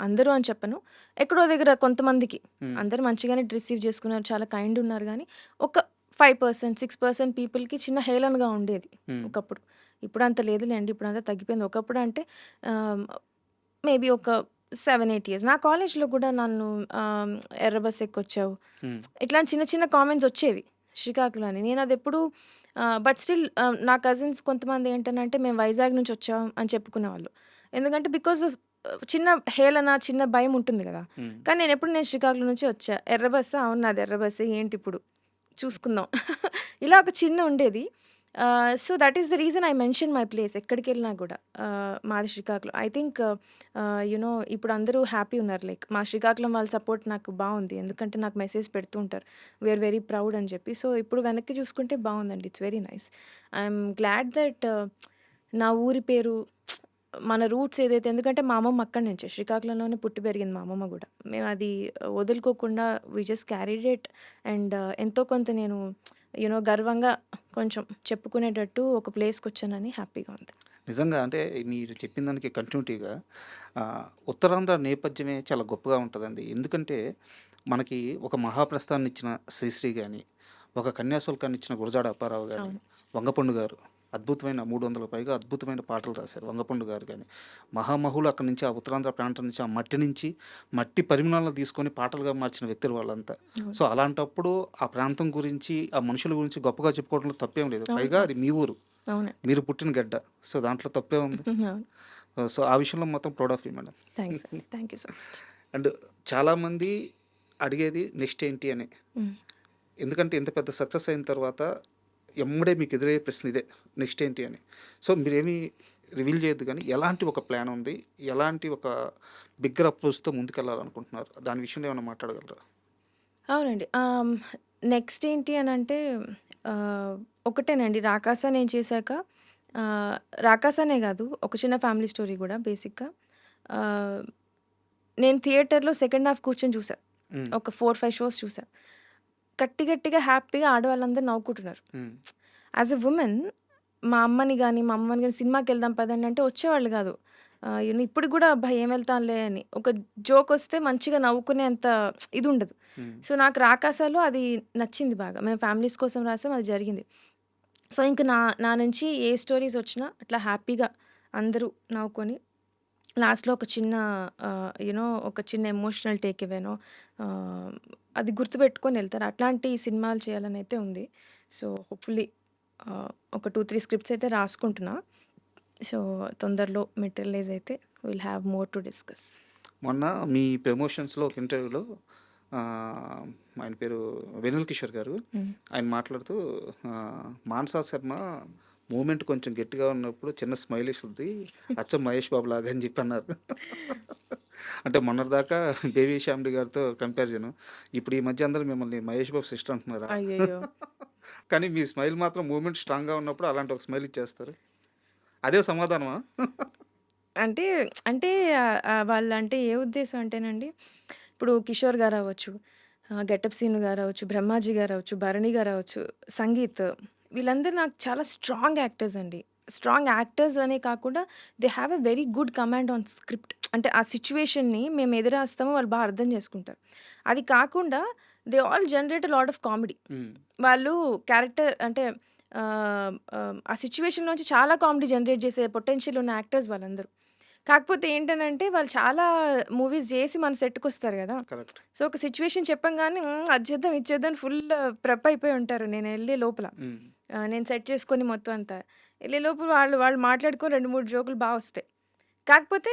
అందరూ అని చెప్పను. ఎక్కడో దగ్గర కొంతమందికి హ్మ్. అందరూ మంచిగానే రిసీవ్ చేసుకున్నారు. చాలా కైండ్ ఉన్నారు గానీ, ఒక 5%, 6% పీపుల్‌కి చిన్న హేళనగా ఉండేది హ్మ్. ఒకప్పుడు. ఇప్పుడు అంత లేదులేండి. ఇప్పుడంతా తగ్గిపోయింది. ఒకప్పుడు అంటే ఆహ్, మేబీ ఒక 7, 8 ఇయర్స్. నా కాలేజ్‌లో కూడా నన్ను ఆహ్, ఎర్ర బస్ ఎక్కొచ్చావు. హ్మ్. ఇట్లాంటి చిన్న చిన్న కామెంట్స్ వచ్చేవి శ్రీకాకుళం అని. నేనదెప్పుడు బట్ స్టిల్ నా కజిన్స్ కొంతమంది ఏంటనంటే మేము వైజాగ్ నుంచి వచ్చాం అని చెప్పుకునేవాళ్ళు. ఎందుకంటే బికాజ్ ఆఫ్ చిన్న హేళన, చిన్న భయం ఉంటుంది గదా! హ్మ్. కానీ నేను శ్రీకాకుళం నుంచి వచ్చా. ఎర్ర బస్సా? అవును నాది ఎర్ర బస్సే ఏంటిప్పుడు చూసుకుందాం. ఇలా ఒక చిన్న ఉండేది. So, that is the reason I mention my place ఎక్కడికెళ్ళినా గూడా. మాది శ్రీకాకుళం. ఐ థింక్ ఇప్పుడు అందరూ హ్యాపీ ఉన్నారు. లైక్ మా శ్రీకాకుళం వాళ్ళ సపోర్ట్ నాకు బావుంది. ఎందుకంటే నాకు మెసేజ్ పెడుతూ ఉంటారు. వి ఆర్ వెరీ ప్రౌడ్ అని చెప్పి. సో, ఇప్పుడు వెనక్కి చూసుకుంటే బావుందండి. It's very nice. I'm glad that నా ఊరి పేరు మన రూట్స్ ఏదైతే ఎందుకంటే మా అమ్మమ్మ అక్కడి నుంచే శ్రీకాకుళంలోనే పుట్టి పెరిగింది మా అమ్మమ్మ గూడా. మేము అది వదులుకోకుండా we just carried it and ఎంతో కొంత నేను గర్వంగా కొంచెం చెప్పుకునేటట్టు ఒక ప్లేస్‌కొచ్చానని హ్యాపీగా ఉంది. నిజంగా అంటే మీరు చెప్పిన దానికి కంటిన్యూటీగా ఉత్తరాంధ్ర నేపథ్యమే చాలా గొప్పగా ఉంటదండి. ఎందుకంటే మనకి ఒక మహాప్రస్థానాన్ని ఇచ్చిన శ్రీశ్రీ గాని, ఒక కన్యాశుల్కాన్ని ఇచ్చిన గురజాడ అప్పారావు గాని, అవును. వంగపండు గారు అద్భుతమైన 300కు పైగా అద్భుతమైన పాటలు రాశారు. వంగపండు గారు గాని, మహామహులు అక్కడి నుంచి ఆ ఉత్తరాంధ్ర ప్రాంతం నుంచి ఆ మట్టి నుంచి మట్టి పరిమాణాలను తీసుకొని పాటలుగా మార్చిన వ్యక్తులు వాళ్ళంతా. అవును. సో, అలాంటప్పుడు ఆ ప్రాంతం గురించి, ఆ మనుషుల గురించి గొప్పగా చెప్పుకోవడంలో తప్పేం లేదు. అవును. పైగా అది మీ ఊరు. అవునండి. మీరు పుట్టిన గడ్డ. సో, దాంట్లో తప్పే ఉంది. అవును. సో, ఆ విషయంలో మొత్తం proud of you madam. Thanks అండి. Thank you so much. And చాలామంది అడిగేది నెక్స్ట్ ఏంటి అని. హ్మ్. ఎందుకంటే ఇంత పెద్ద సక్సెస్ అయిన తర్వాత ఎమ్మడే మీకు ఎదురయ్యే ప్రశ్న ఇదే. నెక్స్ట్ ఏంటి అని. సో, మీరేమి రివీల్ చేయొద్దు గానీ, ఎలాంటి ఒక ప్లాన్ ఉంది? ఎలాంటి ఒక బిగ్గర్ అప్రోచ్‌తో ముందుకెళ్ళాలనుకుంటున్నారు? దాని విషయంలో ఏమైనా మాట్లాడగలరా? అవునండి. నెక్స్ట్ ఏంటి అనంటే ఆహ్, ఒకటేనండి 'రాకాస' నేను చేశాక ఆహ్, 'రాకాస'నే గాదు ఒక చిన్న ఫ్యామిలీ స్టోరీ గూడా బేసిక్‌గా. ఆహ్, నేను థియేటర్‌లో సెకండ్ హాఫ్ కూర్చొని చూసా. హ్మ్. ఒక 4, 5 షోస్ చూసా. గట్టిగా హ్యాపీగా ఆడవాళ్ళందరూ నవ్వుకుంటున్నారు. హ్మ్. యాస్ ఎ వుమెన్ మా అమ్మని గాని, మా అమ్మని గాని సినిమాకెళ్దాం పదండి అంటే వచ్చేవాళ్ళు గాదు. ఇప్పటికి గూడా అబ్బా! ఏం వెళ్తాంలే అని. ఒక జోకొస్తే మంచిగా నవ్వుకునేంత ఇదుండదు. హ్మ్. సో, నాకు 'రాకాస'లో అది నచ్చింది బాగా. మేము ఫ్యామిలీస్ కోసం రాసాం అది జరిగింది. సో, ఇంక నా నా నుంచి ఏ స్టోరీసొచ్చినా అట్లా హ్యాపీగా అందరూ నవ్వుకొని లాస్ట్‌లో ఒక చిన్న ఒక చిన్న ఎమోషనల్ టేక్ అవేనో ఆహ్, అది గుర్తుపెట్టుకొని ఎళ్తారు. అట్లాంటి సినిమాలు చేయాలనైతే ఉంది. సో, హోప్‌ఫుల్లీ ఒక 2, 3 స్క్రిప్ట్స్ అయితే రాసుకుంటున్నా. సో, తొందరలో మెటీరియలైజ్ అయితే will have more to discuss. మొన్న మీ ప్రమోషన్స్‌లో ఒక ఇంటర్వ్యూలో ఆహ్, ఆయన పేరు వెన్నెల కిషోర్ గారు. హ్మ్. ఆయన మాట్లాడుతూ మానసా శర్మ మూవ్‌మెంట్ కొంచెం గట్టిగా ఉన్నప్పుడు చిన్న స్మైల్ ఇస్తది. అచ్చం మహేష్ బాబు లాగా అని చెప్పి అన్నారు. అంటే మొన్నటిదాకా బేబీ శ్యామిలి గారితో కంపారిజను. ఇప్పుడు ఈ మధ్య అందరూ మిమ్మల్ని మహేష్ బాబు సిస్టర్ అంటున్నారా? అయ్యయ్యో! కానీ మీ స్మైల్ మాత్రం మూవ్‌మెంట్ స్ట్రాంగ్‌గా ఉన్నప్పుడు అలాంటి ఒక స్మైల్ ఇచ్చేస్తారు. అదే సమాధానమా? అంటే, అంటే వాళ్ళంటే ఏ ఉద్దేశం అంటేనండి, ఇప్పుడు 'కిషోర్' గారవ్వచ్చు, 'గెటప్ సీను' గారవ్వచ్చు, 'బ్రహ్మాజీ' గారవ్వచ్చు, 'భరణి' గారవ్వచ్చు, 'సంగీత్' వీళ్ళందరూ నాకు చాలా స్ట్రాంగ్ యాక్టర్స్ అండి. స్ట్రాంగ్ యాక్టర్స్ అనే కాకుండా they have a very good command on script. అంటే ఆ సిట్యుయేషన్‌ని మేము ఎదురేస్తామో వాళ్ళు అర్థం చేసుకుంటారు. అది కాకుండా they all generate a lot of comedy. హ్మ్. వాళ్ళు క్యారెక్టర్ అంటే ఆ సిట్యుయేషన్‌లోంచి చాలా కామెడీ జనరేట్ చేసే పొటెన్షియల్ ఉన్న యాక్టర్స్ వాళ్ళందరూ. కాకపోతే ఏంటనంటే వాళ్ళు చాలా మూవీస్ జేసి మన సెట్‌కొస్తారు గదా! కరెక్ట్. సో, ఒక సిట్యుయేషన్ చెప్పంగానే అది చేద్దాం, ఇది చేద్దాం అని ఫుల్ ప్రెప్ అయిపోయి ఉంటారు నేనెళ్ళే లోపల. హ్మ్. నేను సెట్ చేసుకొని మొత్తం అంతా. ఎళ్ళే లోపు వాళ్ళు వాళ్ళు మాట్లాడుకొని 2, 3 జోకులు బా వస్తాయి. కాకపోతే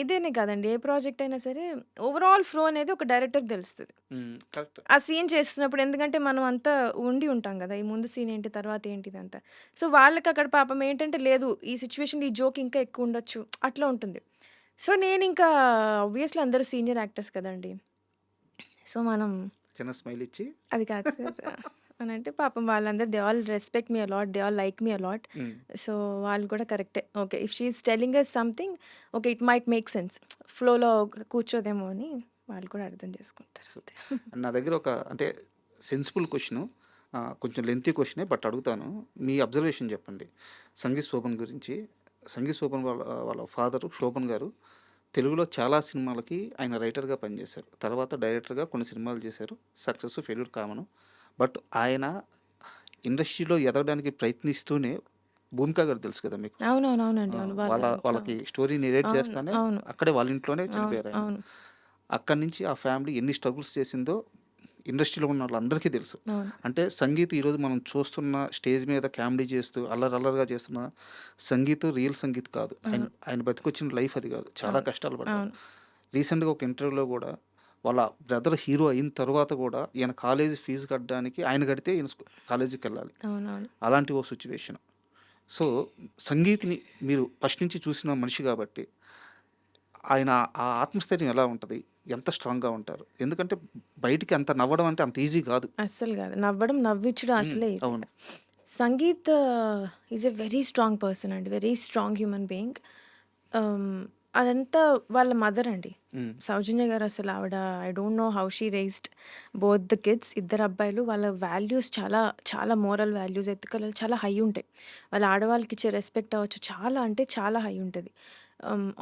ఇదేనే కాదండి. ఏ ప్రాజెక్ట్ అయినా సరే ఓవరాల్ ఫ్లో అనేది ఒక డైరెక్టర్‌కి తెలుస్తది. హ్మ్. కరెక్ట్. ఆ సీన్ చేస్తున్నప్పుడు ఎందుకంటే మనం అంతా ఉండి ఉంటాం గదా! ఈ ముందు సీన్ ఏంటి? తర్వాత ఏంటి? ఇదంతా. సో, వాళ్ళకక్కడ పాపం ఏంటంటే లేదు ఈ సిట్యుయేషన్‌లో ఈ జోక్ ఇంకా ఎక్కువుండొచ్చు. అట్లా ఉంటుంది. సో, నేనింకా ఆబ్వియస్లీ అందరూ సీనియర్ యాక్టర్స్ కదండీ! సో, మనం చిన్న స్మైల్ ఇచ్చి అది కాదు సార్ అనంటే పాపం వాళ్ళందరూ they all respect me a lot. They all like me a lot. Hmm. So, వాళ్ళు కూడా కరెక్టే. Okay. If she is telling us something okay. It might make sense. ఫ్లోలో కూర్చోదేమో అని వాళ్ళు కూడా అర్థం చేసుకుంటారు సో అంతే. నా దగ్గర ఒక అంటే సెన్సిబుల్ క్వశ్చను, కొంచెం లెంతీ క్వశ్చనే బట్ అడుగుతాను. మీ అబ్జర్వేషన్ చెప్పండి సంగీత్ శోభన్ గురించి. సంగీత్ శోభన్ వాళ్ళ ఫాదరు శోభన్ గారు తెలుగులో చాలా సినిమాలకి ఆయన రైటర్గా పనిచేశారు. తర్వాత డైరెక్టర్గా కొన్ని సినిమాలు చేశారు. Success failure common. బట్ ఆయన ఇండస్ట్రీలో ఎదగడానికి ప్రయత్నిస్తూనే భూమిక గారు తెలుసు కదా మీకు. అవునవునవునండి. అవును. వాళ్ళకి స్టోరీ నెరేట్ అవును. చేస్తానే అవును. అక్కడే వాళ్ళ ఇంట్లోనే అవును. చనిపోయారు ఆయన. అవును. అక్కడి నుంచి ఆ ఫ్యామిలీ ఎన్ని స్ట్రగుల్స్ చేసిందో ఇండస్ట్రీలో ఉన్న వాళ్ళందరికీ తెలుసు. అవును. అంటే సంగీత్ ఈరోజు మనం చూస్తున్న స్టేజ్ మీద కామెడీ చేస్తూ అల్లరల్లరిగా చేస్తున్న సంగీత్ రియల్ సంగీత్ కాదు. ఆయన అవును. ఆయన బతికొచ్చిన లైఫ్ అది కాదు. చాలా అవును. కష్టాలు పడ్డారు. అవును. రీసెంట్గా ఒక ఇంటర్వ్యూలో కూడా వాళ్ళ బ్రదర్ హీరో అయిన తర్వాత కూడా ఈయన కాలేజీ ఫీజు కట్టడానికి ఆయన కడితే ఈయన కాలేజీకి వెళ్ళాలి. అవునవును. అలాంటి ఓ సిచ్యువేషన్. సో సంగీత్ని మీరు ఫస్ట్ నుంచి చూసిన మనిషి కాబట్టి ఆయన ఆ ఆత్మస్థైర్యం ఎలా ఉంటుంది, ఎంత స్ట్రాంగ్గా ఉంటారు? ఎందుకంటే బయటికి అంత నవ్వడం అంటే అంత ఈజీ కాదు. అస్సలు కాదు. నవ్వడం, నవ్వించడం అసలే ఈజీ అవును. కాదు. Sangeet is a very strong person అండి. Very strong human being. అదంతా వాళ్ళ మదర్ అండి. ఉమ్, సౌజన్య గారు అసలు ఆవిడ I don't know how she raised both the kids. ఇద్దరు అబ్బాయిలు వాళ్ళ వాల్యూస్ చాలా చాలా మోరల్ వాల్యూస్, ఎథికల్ చాలా హై ఉంటాయి. వాళ్ళ ఆడవాళ్ళకి ఇచ్చే రెస్పెక్ట్ అవ్వచ్చు చాలా అంటే చాలా హై ఉంటుంది.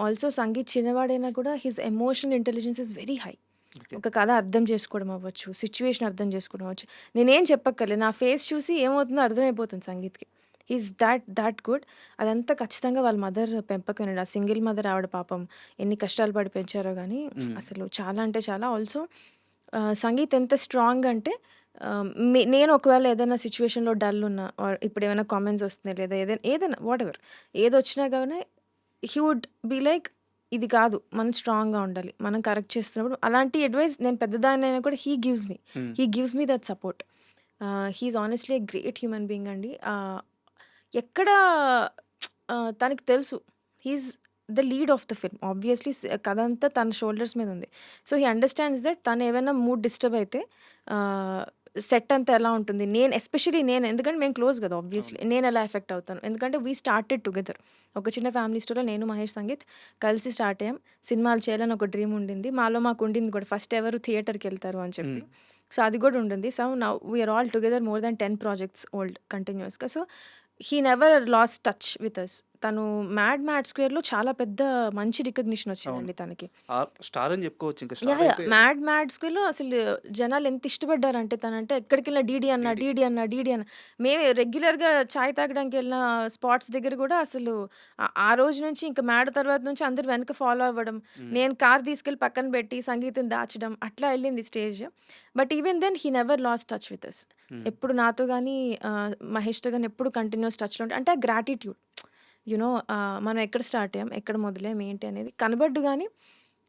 ఆల్సో సంగీత్ చిన్నవాడైనా కూడా his emotional intelligence is very high. Okay. ఒక కథ అర్థం చేసుకోవడం అవ్వచ్చు, సిచ్యువేషన్ అర్థం చేసుకోవడం అవ్వచ్చు. నేనేం చెప్పక్కర్లేదు, నా ఫేస్ చూసి ఏమవుతుందో అర్థమైపోతుంది సంగీత్కి. He's that good. అదంతా ఖచ్చితంగా వాళ్ళ మదర్ పెంపకమేనండి. ఆ సింగిల్ మదర్ ఆవిడ పాపం ఎన్ని కష్టాలు పడి పెంచారో కానీ ఉమ్, అసలు చాలా అంటే చాలా. ఆల్సో సంగీత్ ఎంత స్ట్రాంగ్ అంటే నేను ఒకవేళ ఏదైనా సిచ్యువేషన్లో డల్ ఉన్నా ఆర్ ఇప్పుడు ఏమైనా కామెంట్స్ వస్తున్నాయి లేదా ఏదైనా వాట్ ఎవర్ ఏది వచ్చినా కానీ హీ వుడ్ బీ లైక్ ఇది కాదు, మనం స్ట్రాంగ్గా ఉండాలి, మనం కరెక్ట్ చేస్తున్నప్పుడు అలాంటి అడ్వైస్ నేను పెద్దదాన్నైనా కూడా um, he gives me that support. He's honestly a great human being అండి. ఎక్కడ తనకి తెలుసు he's the lead of the film. Obviously కథ అంతా తన షోల్డర్స్ మీద ఉంది. సో హీ అండర్స్టాండ్స్ దట్ తను ఏమైనా మూడ్ డిస్టర్బ్ అయితే సెట్ అంతా ఎలా ఉంటుంది, నేను ఎస్పెషలీ నేను ఎందుకంటే మేము క్లోజ్ కదా ఆబ్వియస్లీ, అవును. నేను ఎలా ఎఫెక్ట్ అవుతాను. ఎందుకంటే వీ స్టార్టెడ్ టుగెదర్. ఒక చిన్న ఫ్యామిలీ స్టోరీలో నేను మహేష్ సంగీత్ కలిసి స్టార్ట్ అయ్యాం. సినిమాలు చేయాలని ఒక డ్రీమ్ ఉండింది మాకు ఉండింది కూడా. ఫస్ట్ ఎవరు థియేటర్కి వెళ్తారు అని చెప్పి. ఉమ్, సో అది కూడా ఉంటుంది. So now we're all together more than 10 projects old కంటిన్యూస్గా. So he never lost touch with us. తను మ్యాడ్ స్క్వేర్లో చాలా పెద్ద మంచి రికగ్నిషన్ అవును. వచ్చిందండి తనకి. స్టార్ అని చెప్పుకోవచ్చు. ఇంకా యా స్టార్ యా అయిపోయారు. మ్యాడ్ స్క్వేర్లో అసలు జనాలు ఎంత ఇష్టపడ్డారంటే తనంటే ఎక్కడికి వెళ్ళినా డీడీ అన్న. మేము రెగ్యులర్గా చాయ్ తాగడానికి వెళ్ళిన స్పాట్స్ దగ్గర కూడా అసలు ఆ రోజు నుంచి ఇంకా మ్యాడ్ తర్వాత నుంచి అందరు వెనక ఫాలో అవ్వడం, ఉమ్, నేను కార్ తీసుకెళ్ళి పక్కన పెట్టి సంగీతం దాచడం అట్లా వెళ్ళింది stage. But even then he never lost touch with us. Um, ఎప్పుడు నాతో కానీ మహేష్తో కానీ ఎప్పుడు కంటిన్యూస్ టచ్లో ఉంటాయి. అంటే ఆ గ్రాటిట్యూడ్ యునో మనం ఎక్కడ స్టార్ట్ అయ్యాం, ఎక్కడ మొదలయ్యాం, ఏంటి అనేది కనబడ్డు. కానీ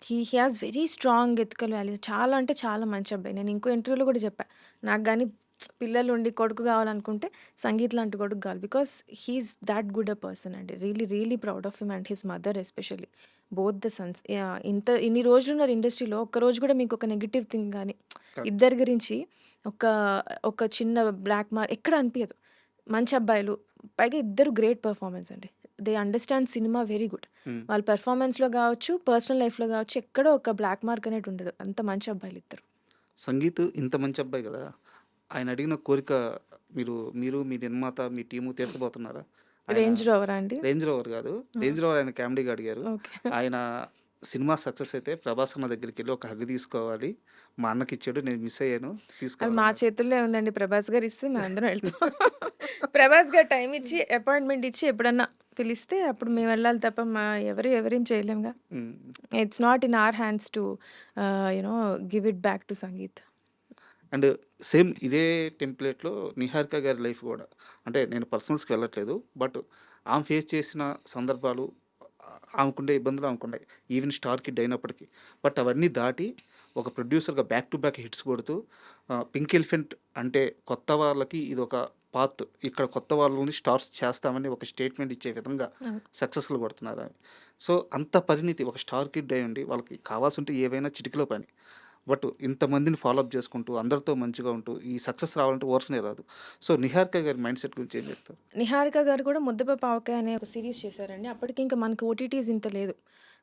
he has very strong ethical values. చాలా అంటే చాలా మంచి అబ్బాయి. నేను ఇంకో ఇంటర్వ్యూలో కూడా చెప్పా, నాకు కానీ పిల్లలు ఉండి కొడుకు కావాలనుకుంటే సంగీత్ లాంటి కొడుకు కావాలి. Because he's that good a person అండి. Really proud of him and his mother especially, both the sons. ఇన్ని రోజులు ఉన్నారు ఇండస్ట్రీలో, ఒక్క రోజు కూడా మీకు ఒక నెగిటివ్ థింగ్ కానీ కరెక్ట్. ఇద్దరి గురించి ఒక ఒక చిన్న బ్లాక్ మార్క్ ఎక్కడ అనిపించదు. మంచి అబ్బాయిలు, పైగా ఇద్దరు గ్రేట్ పర్ఫార్మెన్స్ అండి. They understand cinema very good. Um. వాళ్ళ పెర్ఫార్మెన్స్లో కావచ్చు, పర్సనల్ లైఫ్లో కావచ్చు, ఎక్కడో ఒక బ్లాక్ మార్క్ అనేది ఉండదు. అంత మంచి అబ్బాయిలు ఇద్దరు. సంగీత్ ఇంత మంచి అబ్బాయి కదా, ఆయన అడిగిన కోరిక మీరు మీ నిర్మాత మీ టీము తీర్చబోతున్నారా? ఆయన రేంజ్ రోవరా అండి? రేంజ్ రోవర్ కాదు, రేంజ్ రోవర్ ఆయన కామెడీగా అడిగారు. ఓకే. ఆయన సినిమా సక్సెస్ అయితే ప్రభాస్ అన్న దగ్గరికి వెళ్ళి ఒక హగ్ తీసుకోవాలి, మా అన్నకి ఇచ్చాడు నేను మిస్ అయ్యాను అది మా తీసుకోవాలి. చేతుల్లో ఉందండి. ప్రభాస్ గారు ఇస్తే మేము అందరం వెళ్తాం. ప్రభాస్ గారు టైం ఇచ్చి అపాయింట్మెంట్ ఇచ్చి ఎప్పుడన్నా పిలిస్తే అప్పుడు మేము వెళ్ళాలి తప్ప ఎవరేం చేయలేముగా. It's not in our hands to give it back to Sangeet. And same ఇదే టెంప్లెట్లో నిహారిక గారి లైఫ్ కూడా, అంటే నేను పర్సనల్స్కి వెళ్ళట్లేదు బట్ ఆమె ఫేస్ చేసిన సందర్భాలు, ఆమెకుండే ఇబ్బందులు ఆమెకున్నాయి, ఈవెన్ స్టార్ కిడ్ అయినప్పటికీ. బట్ అవన్నీ దాటి ఒక ప్రొడ్యూసర్గా బ్యాక్ టు బ్యాక్ హిట్స్ కొడుతూ పింక్ ఎలిఫెంట్ అంటే కొత్త వాళ్ళకి ఇది ఒక పాత్, ఇక్కడ కొత్త వాళ్ళని స్టార్స్ చేస్తామని ఒక స్టేట్మెంట్ ఇచ్చే విధంగా సక్సెస్ఫుల్ కొడుతున్నారు ఆమె. సో అంత పరిణితి ఒక స్టార్ కిడ్ అయి ఉండి వాళ్ళకి కావాల్సి ఉంటే ఏవైనా చిటికలో పని, బట్ ఇంతమందిని ఫాలోఅప్ చేసుకుంటూ అందరితో మంచిగా ఉంటూ ఈ సక్సెస్ రావాలంటే వర్క్నే రాదు. సో నిహారిక గారి మైండ్ సెట్ గురించి ఏం చెప్తారు? నిహారిక గారు కూడా ముద్దపప్పు ఆవకాయ అనే ఒక సిరీస్ చేశారండి. అప్పటికి ఇంకా మనకి ఓటీటీస్ ఇంత లేదు.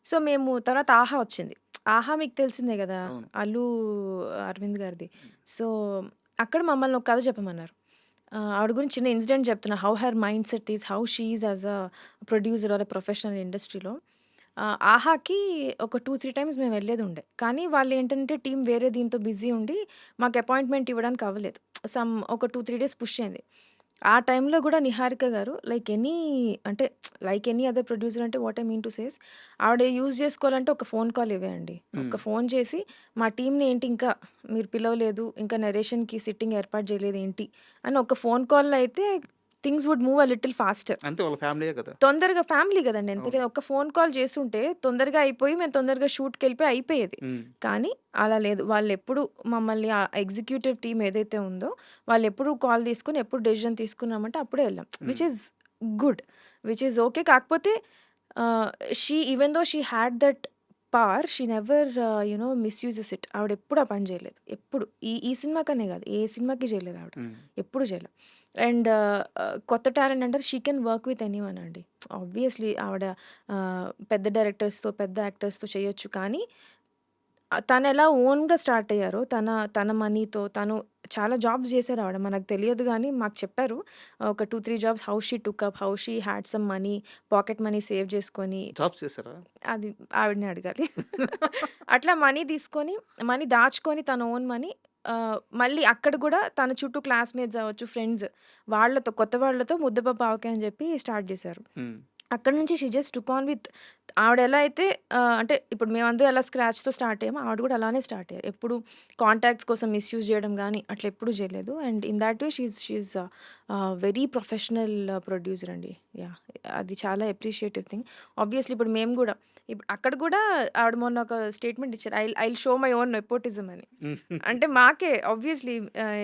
సో మేము తర్వాత ఆహా వచ్చింది. 'ఆహా' మీకు తెలిసిందే గదా! అవును. అల్లు అరవింద్ గారిది. హ్మ్. సో, అక్కడ మమ్మల్ని ఒక కథ చెప్పమన్నారు. ఆవిడ గురించి చిన్న ఇన్సిడెంట్ చెప్తున్నా. How her mind set is, how she is as a producer or a professional ఇండస్ట్రీలో. 'ఆహాకి' ఒక 2, 3 టైమ్స్ మేము వెళ్ళేదుండే. కానీ వాళ్ళేంటంటే టీమ్ వేరే దీంతో బిజీ ఉండి మాకు అపాయింట్‌మెంట్ ఇవ్వడానికి అవ్వలేదు. ఒక 2, 3 డేస్ పుష్ అయింది. ఆ టైంలో గూడా 'నిహారిక' గారు అంటే లైక్ ఎనీ అదర్ ప్రొడ్యూసర్ అంటే what I mean to says ఆవిడ యూజ్ జేసుకోవాలంటే ఒక ఫోన్ కాల్ ఇవ్వేయండి. హ్మ్. ఒక ఫోన్ చేసి మా టీమ్‌ని ఏంటి ఇంకా మీరు పిలవలేదు, ఇంకా నరేషన్‌కి సిట్టింగ్ ఏర్పాటు చేయలేదు ఏంటి అని ఒక ఫోన్ కాల్‌లో అయితే things would move a little faster. అంతే వాళ్ళ ఫ్యామిలీయే కదా! తొందరగా ఫ్యామిలీ గదండీ! ఎంత అవును. లేదు ఒక్క ఫోన్ కాల్ చేసుంటే తొందరగా అయిపోయి మేము తొందరగా షూట్‌కెళ్ళిపోయి అయిపోయేది. హ్మ్. కానీ అలా లేదు. వాళ్ళెప్పుడు మమ్మల్ని ఆ ఎగ్జిక్యూటివ్ టీమ్ ఏదైతే ఉందో వాళ్ళెప్పుడు కాల్ తీసుకొని ఎప్పుడు డెసిషన్ తీసుకున్నామంటే అప్పుడే ఎళ్ళాం. Hmm. Which is good. Which is okay. కాకపోతే even though she had that power she never misuses it. ఆవిడెప్పుడు ఆ పని జేయలేదు. ఎప్పుడు. ఈ ఈ సినిమాకనే గాదు. ఏ సినిమాకి జేయలేదు ఆవిడ. హ్మ్. ఎప్పుడు జేయలే. అండ్ కొత్త టాలెంట్ అంటారు she can work with anyone అండి. ఆబ్వియస్‌లీ ఆవిడ పెద్ద డైరెక్టర్స్‌తో, పెద్ద యాక్టర్స్‌తో చేయొచ్చు. కానీ తనెలా ఓన్‌గా స్టార్ట్ అయ్యారో, తన తన మనీతో తను చాలా జాబ్స్ చేశారు ఆవిడ. మనకు తెలియదు గానీ మాకు చెప్పారు. ఒక 2, 3 jobs how she took up, how she had some money, pocket money save చేసుకొని జాబ్స్ చేసారా? అది ఆవిడనే అడగాలి. అట్లా మనీ తీసుకొని, మనీ దాచుకొని తన ఓన్ మనీ మళ్ళీ అక్కడ గూడా తన చుట్టూ క్లాస్‌మేట్స్ అవ్వచ్చు, ఫ్రెండ్స్ వాళ్ళతో కొత్త వాళ్ళతో ముద్దపప్పు ఆవకాయ అని చెప్పి స్టార్ట్ చేశారు. హ్మ్. అక్కడి నుంచి she just took on with ఆవిడ ఎలా అయితే అంటే ఇప్పుడు మేమందరం ఎలా స్క్రాచ్‌తో స్టార్ట్ అయ్యామో ఆవిడ గూడా అలానే స్టార్ట్ అయ్యారు. ఎప్పుడు కాంటాక్ట్స్ కోసం మిస్‌యూజ్ చేయడం గానీ అట్లా ఎప్పుడు చేయలేదు. And in thought way she is very professional producer అండి. యాహ్! అది చాలా అప్రిషియేటివ్ థింగ్. ఆబ్వియస్‌లీ ఇప్పుడు మేము గూడా ఇప్పుడు అక్కడ గూడా ఆవిడ మొన్న ఒక స్టేట్మెంట్ ఇచ్చారు. I will show my own nepotism అని. అంటే మాకే ఆబ్వియస్‌లీ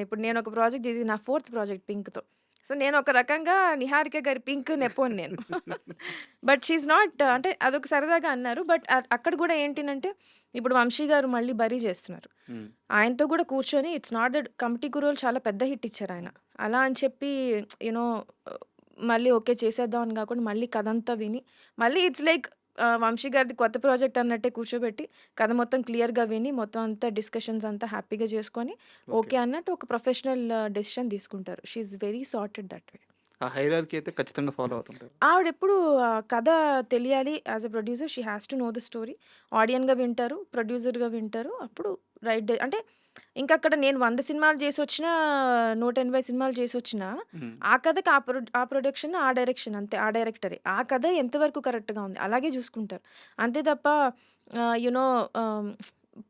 ఇప్పుడు నేను ఒక ప్రాజెక్ట్ చేసి నా 4థ్ ప్రాజెక్ట్ పింక్‌తో. సో, నేను ఒక రకంగా 'నిహారిక' గారి పింక్ నెపోని నేను. బట్ షీ ఈస్ నాట్ అంటే అదొక సరదాగా అన్నారు. బట్ అక్కడ గూడా ఏంటినంటే ఇప్పుడు 'వంశీ' గారు మళ్ళీ 'బరీ' చేస్తున్నారు. హ్మ్. ఆయనతో గూడా కూర్చొని ఇట్స్ నాట్ దట్ 'కమిటీ కుర్రోళ్ళు' చాలా పెద్ద హిట్ ఇచ్చారాయన. అలా అని చెప్పి యూ నో మళ్ళీ ఓకే చేసేద్దాం అని గాకుండా మళ్ళీ కథంతా విని మళ్ళీ ఇట్స్ లైక్ 'వంశీ' గారిది కొత్త ప్రాజెక్ట్ అన్నట్టే కూర్చోబెట్టి కథ మొత్తం క్లియర్‌గా విని మొత్తం అంతా డిస్కషన్స్ అంతా హ్యాపీగా చేసుకొని ఓకే. ఓకే అన్నట్టు ఒక ప్రొఫెషనల్ డెసిషన్ తీసుకుంటారు. She is very sorted that way. ఆ హైరార్కీ అయితే ఖచ్చితంగా ఫాలో అవుతుంటారు. ఆవిడెప్పుడు కథ తెలియాలి as a producer she has to know the story. ఆడియన్‌గా వింటారు, ప్రొడ్యూసర్‌గా వింటారు. అప్పుడు అంటే ఇంకక్కడ నేను 100 సినిమాలు చేసొచ్చినా, 180 సినిమాలు చేసొచ్చినా, హ్మ్. ఆ కథకి ఆ ప్రొడక్షన్, ఆ డైరెక్షన్ అంతే. ఆ డైరెక్టరే. ఆ కథ ఎంతవరకు కరెక్ట్‌గా ఉంది అలాగే చూసుకుంటారు. అంతే తప్ప యూ నో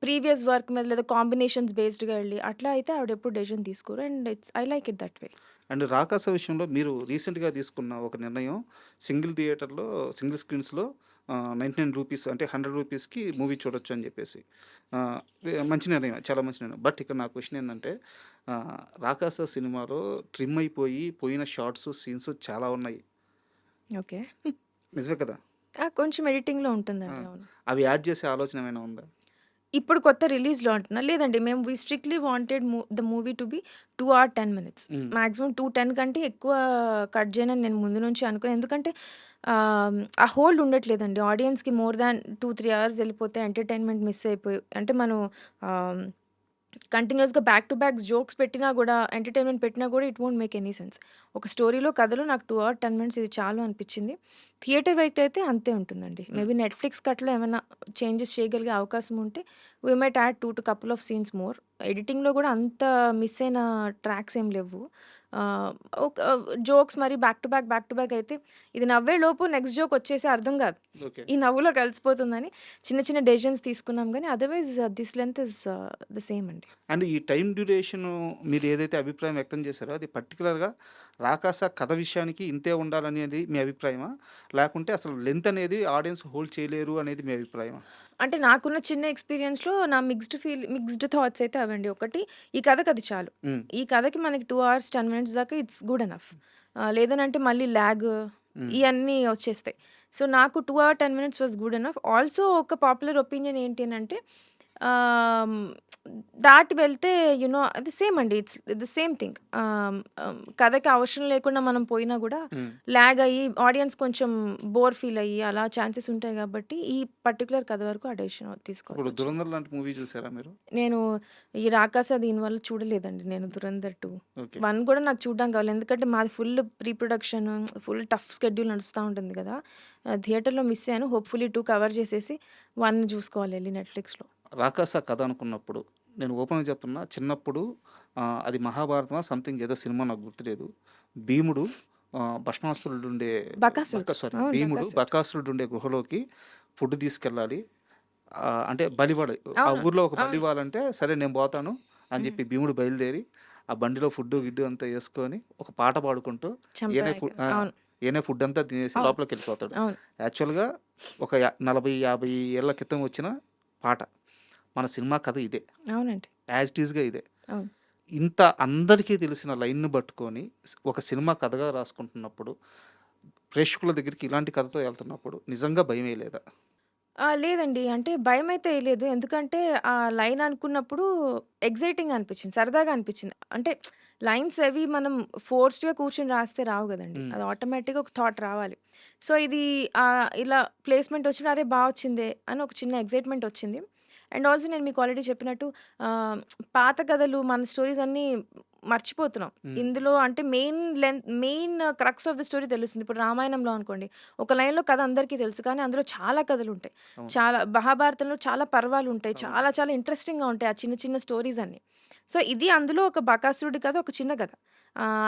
ప్రీవియస్ వర్క్ మీద లేదా కాంబినేషన్స్ బేస్డ్‌గా ఎళ్లి అట్లా అయితే ఆవిడెప్పుడు డెసిషన్ తీసుకోరు. And I like it that way. And 'Rakasa' విషయంలో మీరు రీసెంట్‌గా తీసుకున్న ఒక నిర్ణయం సింగిల్ థియేటర్‌లో, సింగిల్ స్క్రీన్స్‌లో 99 రూపీస్ అంటే 100 రూపీస్‌కి మూవీ చూడొచ్చు అని చెప్పేసి. మంచి నిర్ణయం. చాలా మంచి నిర్ణయం. బట్ ఇక్కడ నా క్వెషన్ ఏందంటే 'రాకాస' సినిమాలో ట్రిమ్ అయిపోయి పోయిన షార్ట్స్, సీన్స్ చాలా ఉన్నాయి. ఓకే. నిజమే కదా! కొంచెం ఎడిటింగ్‌లో ఆ! ఉంటుందండి. అవును. అవి యాడ్ చేసే ఆలోచన ఏమైనా ఉందా? ఇప్పుడు కొత్త రిలీజ్‌లో అంటున్నా? లేదండి. మేము strictly wanted the movie to be 2 or 10 minutes. Hmm. Maximum 2:10 కంటే ఎక్కువ కట్ చేయనని నేను ముందు నుంచి అనుకోను. ఎందుకంటే ఆ హోల్డ్ ఉండట్లేదండి. ఆడియన్స్‌కి మోర్ దాన్ 2, 3 అవర్స్ ఎళ్ళిపోతే ఎంటర్‌టైన్‌మెంట్ మిస్ అయిపోయి అంటే మనం ఆహ్, కంటిన్యూయస్‌గా బ్యాక్ టు బ్యాక్ జోక్స్ పెట్టినా గూడా, ఎంటర్‌టైన్‌మెంట్ పెట్టినా గూడా it won't make any sense. ఒక స్టోరీలో, కథలో నాకు 2 ఆర్ 10 మినిట్స్ ఇది చాలు అనిపిచ్చింది. థియేటర్ వెయిట్ అయితే అంతే ఉంటుందండి. హ్మ్. మేబీ నెట్‌ఫ్లిక్స్ కట్‌లో ఏమన్నా చేంజెస్ చేయగలిగే అవకాశం ఉంటే we might add 2 couple of scenes more. ఎడిటింగ్‌లో గూడా అంత మిస్ అయిన ట్రాక్స్ ఏం లెవ్వు. ఆహ్, ఒక జోక్స్ మరి బ్యాక్ టు బ్యాక్ అయితే ఇది నవ్వేలోపు నెక్స్ట్ జోక్ వచ్చేసి అర్థం గాదు. ఓకే. ఈ నవ్వులో కలిసిపోతుందని చిన్న చిన్న డెసిషన్స్ తీసుకున్నాం గానీ otherwise this length is the same అండి. అండ్ ఈ టైమ్ డ్యూరేషను మీరు ఏదైతే అభిప్రాయం వ్యక్తం చేశారో అది పర్టిక్యులర్‌గా 'రాకాస' కథ విషయానికి ఇంతే ఉండాలనేది మీ అభిప్రాయమా? లేకుంటే అసలు లెంత్ అనేది ఆడియన్స్ హోల్డ్ చేయలేరు అనేది మీ అభిప్రాయమా? అంటే నాకున్న చిన్న ఎక్స్‌పీరియన్స్‌లో నా మిక్స్డ్ థాట్స్ అయితే అవండి. ఒకటి ఈ కథకది చాలు. హ్మ్. ఈ కథకి మనకి 2 అవర్స్ 10 మినిట్స్ దాకా ఇట్స్ గుడ్ ఎనఫ్. లేదనంటే మళ్ళీ లాగ్ హ్మ్. ఇయన్నీ వచ్చేస్తాయి. సో, నాకు 2 hour 10 minutes was good enough. Also ఒక పాపులర్ ఒపీనియన్ ఏంటి అనంటే దాటి వెళ్తే అది సేమ్ అండి. It's the same thing. కథకి అవసరం లేకుండా మనం పోయినా గూడా హ్మ్. లాగ్ అయ్యి ఆడియన్స్ కొంచెం బోర్ ఫీల్ అయ్యి అలా ఛాన్సెస్ ఉంటాయి గాబట్టి, ఈ పర్టిక్యులర్ కథ వరకు ఆ డెసిషన్ ఇప్పుడు తీసుకోవాల్సొచ్చింది. 'ధురంధర్' లాంటి మూవీ చూసారా మీరు? నేను ఈ 'రాకాస' దీనివల్ల చూడలేదండి నేను 'దురంధర్ 2'. ఓకే. 1 కూడా నాకు చూడడానికి కావాలి. ఎందుకంటే మాది full pre production, full tough schedule నడుస్తా ఉంటుంది గదా! థియేటర్‌లో మిస్ అయ్యాను. హోప్‌ఫుల్లీ 2 కవర్ చేసేసి 1 చూసుకోవాలి ఎళ్లి నెట్‌ఫ్లిక్స్‌లో. 'రాకాస' కథ అనుకున్నప్పుడు నేను ఓపెన్‌గా చెప్తున్నా చిన్నప్పుడు అది 'మహాభారతమా' సంథింగ్ ఏదో సినిమా నాకు గుర్తులేదు. భీముడు భస్మాసురుడుండే బకాసురుడు. అవును. భీముడు బకాసురుడు. బకాసురుడుండే గుహలోకి ఫుడ్ తీసుకెళ్ళాలి. అంటే బలివ్వాలి. ఆ అవును. ఊర్లో ఒక అవును. బలివ్వాలంటే సరే నేను పోతాను అని హ్మ్. చెప్పి భీముడు బయలుదేరి ఆ బండిలో ఫుడ్డు, గిడ్డు అంతా యేసుకొని ఒక పాట పాడుకుంటూ ఈయనే చంపడానికి. అవును. ఈయనే ఫుడ్ అంతా తినేసి అవును. లోపలికెళ్ళిపోతాడు. అవును. యాక్చువల్‌గా ఒక 40, 50 ఏళ్ల క్రితం వచ్చిన పాట. మన సినిమా కథ ఇదే. అవునండి. యాజ్ ఇట్ ఈస్‌గా ఇదే. అవును. ఇంత అందరికీ తెలిసిన లైన్‌ని పట్టుకొని ఒక సినిమా కథగా రాసుకుంటున్నప్పుడు, ప్రేక్షకుల దగ్గరికి ఇలాంటి కథతో ఎళ్తున్నప్పుడు నిజంగా భయమేయలేదా? లేదండి. అంటే భయమైతే ఎయలేదు. ఎందుకంటే ఆ లైన్ అనుకున్నప్పుడు ఎక్సైటింగ్‌గా అనిపించింది. సరదాగా అనిపించింది. అంటే లైన్స్ అవి మనం ఫోర్స్డ్‌గా కూర్చొని రాస్తే రావు గదండీ. హ్మ్. అది ఆటోమేటిక్‌గా ఒక థాట్ రావాలి. సో, ఇది ఇలా ప్లేస్‌మెంట్ వచ్చినప్పుడు అరే! వచ్చిందే అని ఒక చిన్న ఎక్సైట్‌మెంట్ వచ్చింది. అండ్ ఆల్సో నేను మీకు ఆల్రెడీ చెప్పినట్టు ఆహ్, పాత కథలు మన స్టోరీస్ అన్నీ మర్చిపోతున్నాం. హ్మ్. ఇందులో అంటే main crux of the story తెలుస్తుంది. ఇప్పుడు రామాయణంలో అనుకోండి. ఒక లైన్‌లో కథ అందరికీ తెలుసు. కానీ అందులో చాలా కథలుంటాయి. అవును. చాలా మహాభారతంలో చాలా పర్వాలుంటాయి. అవును. చాలా చాలా ఇంట్రెస్టింగ్‌గా ఉంటాయి. ఆ చిన్న చిన్న స్టోరీస్ అన్నీ. సో, ఇది అందులో ఒక బకాసురుడి కథ ఒక చిన్న కథ.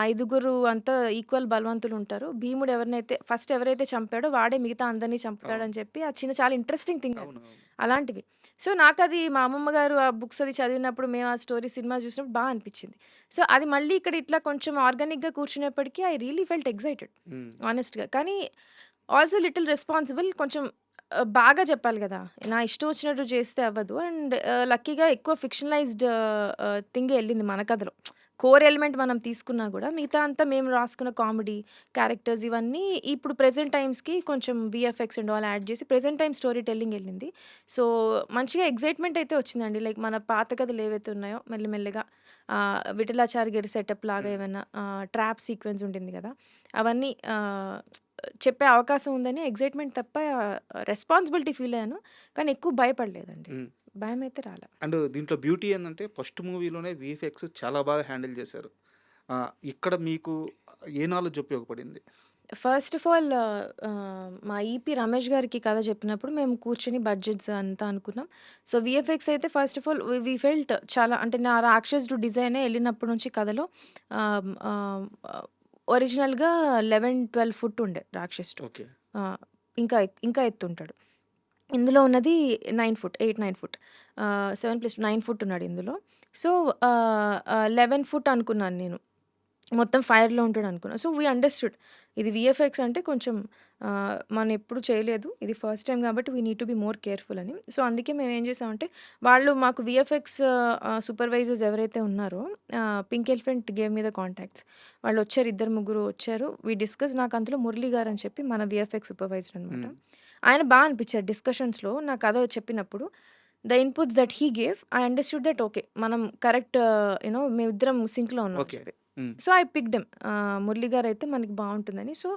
ఐదుగురు అంతా ఈక్వల్ బలవంతులుంటారు. భీముడు ఎవరైతే చంపాడో వాడే మిగతా అందరిని అవును. చంపుతాడని చెప్పి ఆ చిన్న చాలా ఇంట్రెస్టింగ్ థింగ్ అది. అవును. అవును. అలాంటివి. సో, నాకది మా అమ్మమ్మ గారు ఆ బుక్స్ అది చదివినప్పుడు మేము ఆ స్టోరీ సినిమా చూసినప్పుడు అనిపిచ్చింది. సో, అది మళ్ళీ ఇక్కడ ఇట్లా కొంచెం ఆర్గానిక్‌గా కూర్చునేప్పటికి ఐ రియల్లీ ఫెల్ట్ ఎక్సైటెడ్ హ్మ్. హానెస్ట్‌గా. కానీ ఆల్సో లిటిల్ రెస్పాన్సిబుల్ కొంచెం బాగా చెప్పాలి గదా! నా ఇష్టం వచ్చినట్టు చేస్తే అవ్వదు. అండ్ లక్కీగా ఎక్కువ ఫిక్షనలైజ్డ్ థింగే ఎళ్ళింది మన కథలో. కోర్ ఎలిమెంట్ మనం తీసుకున్నా గూడా మిగతా అంతా మేము రాసుకున్న కామెడీ, క్యారెక్టర్స్ ఇవన్నీ ఇప్పుడు ప్రెజెంట్ టైమ్స్‌కి కొంచెం వీఎఫ్ఎక్స్ అండ్ ఆల్ యాడ్ చేసి ప్రెజెంట్ టైమ్ స్టోరీ టెల్లింగ్ ఎళ్ళింది. సో, మంచిగా ఎక్సైట్‌మెంట్ అయితే వచ్చిందండి. లైక్ మన పాత కథలు ఏవైతే ఉన్నాయో మెల్లిమెల్లిగా విఠలాచారి గారి సెటప్ లాగా హ్మ్. ఏమన్నా ట్రాప్ సీక్వెన్స్ ఉంటుంది గదా! అవన్నీ చెప్పే అవకాశం ఉందని ఎక్సైట్‌మెంట్ తప్ప రెస్పాన్సిబిలిటీ ఫీల్ అయ్యాను. కానీ ఎక్కువ భయపడలేదండి. హ్మ్. భయమైతే రాలా. అండ్ దీంట్లో బ్యూటీ ఏందంటే ఫస్ట్ మూవీలోనే వీఎఫ్ఎక్స్ చాలా బాగా హ్యాండిల్ చేశారు. ఇక్కడ మీకు ఏ నాలెడ్జ్ ఉపయోగపడింది? ఫస్ట్ ఆఫ్ ఆల్ మా ఈపీ రమేష్ గారికి కథ చెప్పినప్పుడు మేము కూర్చొని బడ్జెట్స్ అంతా అనుకున్నాం. సో, వీఎఫ్ఎక్స్ అయితే first of all we felt చాలా అంటే నా రాక్షసుడు డిజైనే ఎళ్ళినప్పటి నుంచి కథలో ఆహ్, ఆహ్, ఒరిజినల్‌గా 11, 12 ఫుట్ ఉండే రాక్షసుడు. ఓకే. ఆహ్, ఇంకా ఎత్తుంటాడు. ఇందులో ఉన్నది 9 ఫుట్. 8, 9 ఫుట్. 7+9 ఫుట్ ఉన్నాడు ఇందులో. సో, 11 ఫుట్ అనుకున్నాను నేను. మొత్తం ఫైర్‌లో ఉంటాడనుకున్నా. So, we understood. ఇది వీఎఫ్ఎక్స్ అంటే కొంచెం మనం ఎప్పుడు చేయలేదు. ఇది ఫస్ట్ టైమ్ కాబట్టి we need to be more careful అని. సో, అందుకే మేమేం చేసామంటే, వాళ్ళు మాకు వీఎఫ్ఎక్స్ సూపర్వైజర్స్ ఎవరైతే ఉన్నారో pink elephant gave me the contacts. వాళ్ళొచ్చారు. ఇద్దరు, ముగ్గురు వచ్చారు. వి డిస్కస్ నాకు అందులో మురళి గారని చెప్పి మన వీఎఫ్ఎక్స్ సూపర్వైజర్ అనమాట. హ్మ్. ఆయన అనిపిచ్చారు డిస్కషన్స్‌లో నా కథ చెప్పినప్పుడు. The inputs that he gave I understood that okay. మనం కరెక్ట్ మేమిద్దరం సింక్‌లో ఉన్నాం అని ఓకే. చెప్పి. Hmm. So, I picked him. Murali గారైతే మనకి బావుంటుందని. సో,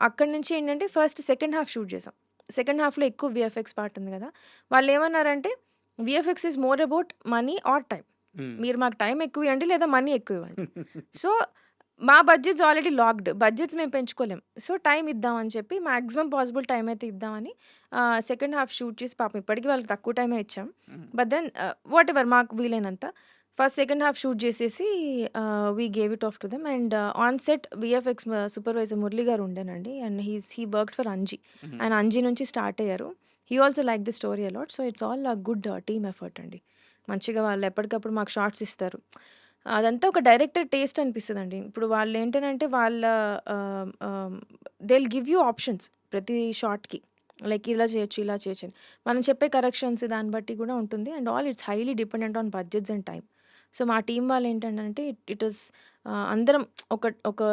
అక్కడి నుంచి ఏంటంటే ఫస్ట్ సెకండ్ హాఫ్ షూట్ చేసాం. సెకండ్ హాఫ్‌లో ఎక్కువ వీఎఫ్ఎక్స్ పార్ట్ ఉంది గదా! వాళ్ళేమన్నారంటే, "VFX is more about money or time. Hmm. మీరు మాకు టైమ్ ఎక్కువియ్యండి లేదా మనీ ఎక్కువివ్వండి." సో, మా బడ్జెట్స్ ఆల్రెడీ లాక్డ్. బడ్జెట్స్ మేము పెంచుకోలేం. సో, టైమ్ ఇద్దాం అని చెప్పి మాక్సిమం పాసిబుల్ టైమ్ అయితే ఇద్దామని సెకండ్ హాఫ్ షూట్ చేసి పాపం ఇప్పటికి వాళ్ళకి తక్కువ టైమే ఇచ్చాం. హ్మ్. బట్ దెన్ వాటెవర్ మాకు వీలైనంత. ఫస్ట్ సెకండ్ హాఫ్ షూట్ చేసేసి we gave it off to them and on set VFX supervisor Murali garu ఉండేనండి. And he worked for Anji. Hmm. ఆయన అంజి నుంచి స్టార్ట్ అయ్యారు. He also like the story a lot. So, it's all a good team effort అండి. మంచిగా వాళ్ళు ఎప్పటికప్పుడు మాకు షార్ట్స్ ఇస్తారు. అదంతా ఒక డైరెక్టర్ టేస్ట్ అనిపిస్తదండి. ఇప్పుడు వాళ్ళేంటనంటే ఆహ్, ఆహ్, they will give you options ప్రతి షాట్‌కి. లైక్ ఇలా చేయొచ్చు, ఇలా చేయొచ్చు అని. మనం చెప్పే కరెక్షన్స్ దాన్ని బట్టి కూడా ఉంటుంది. And all it's highly dependent on budgets and time. So మా టీం వాళ్ళు ఏంటంటే ఇట్ ఇస్ అందరం ఒక ఒక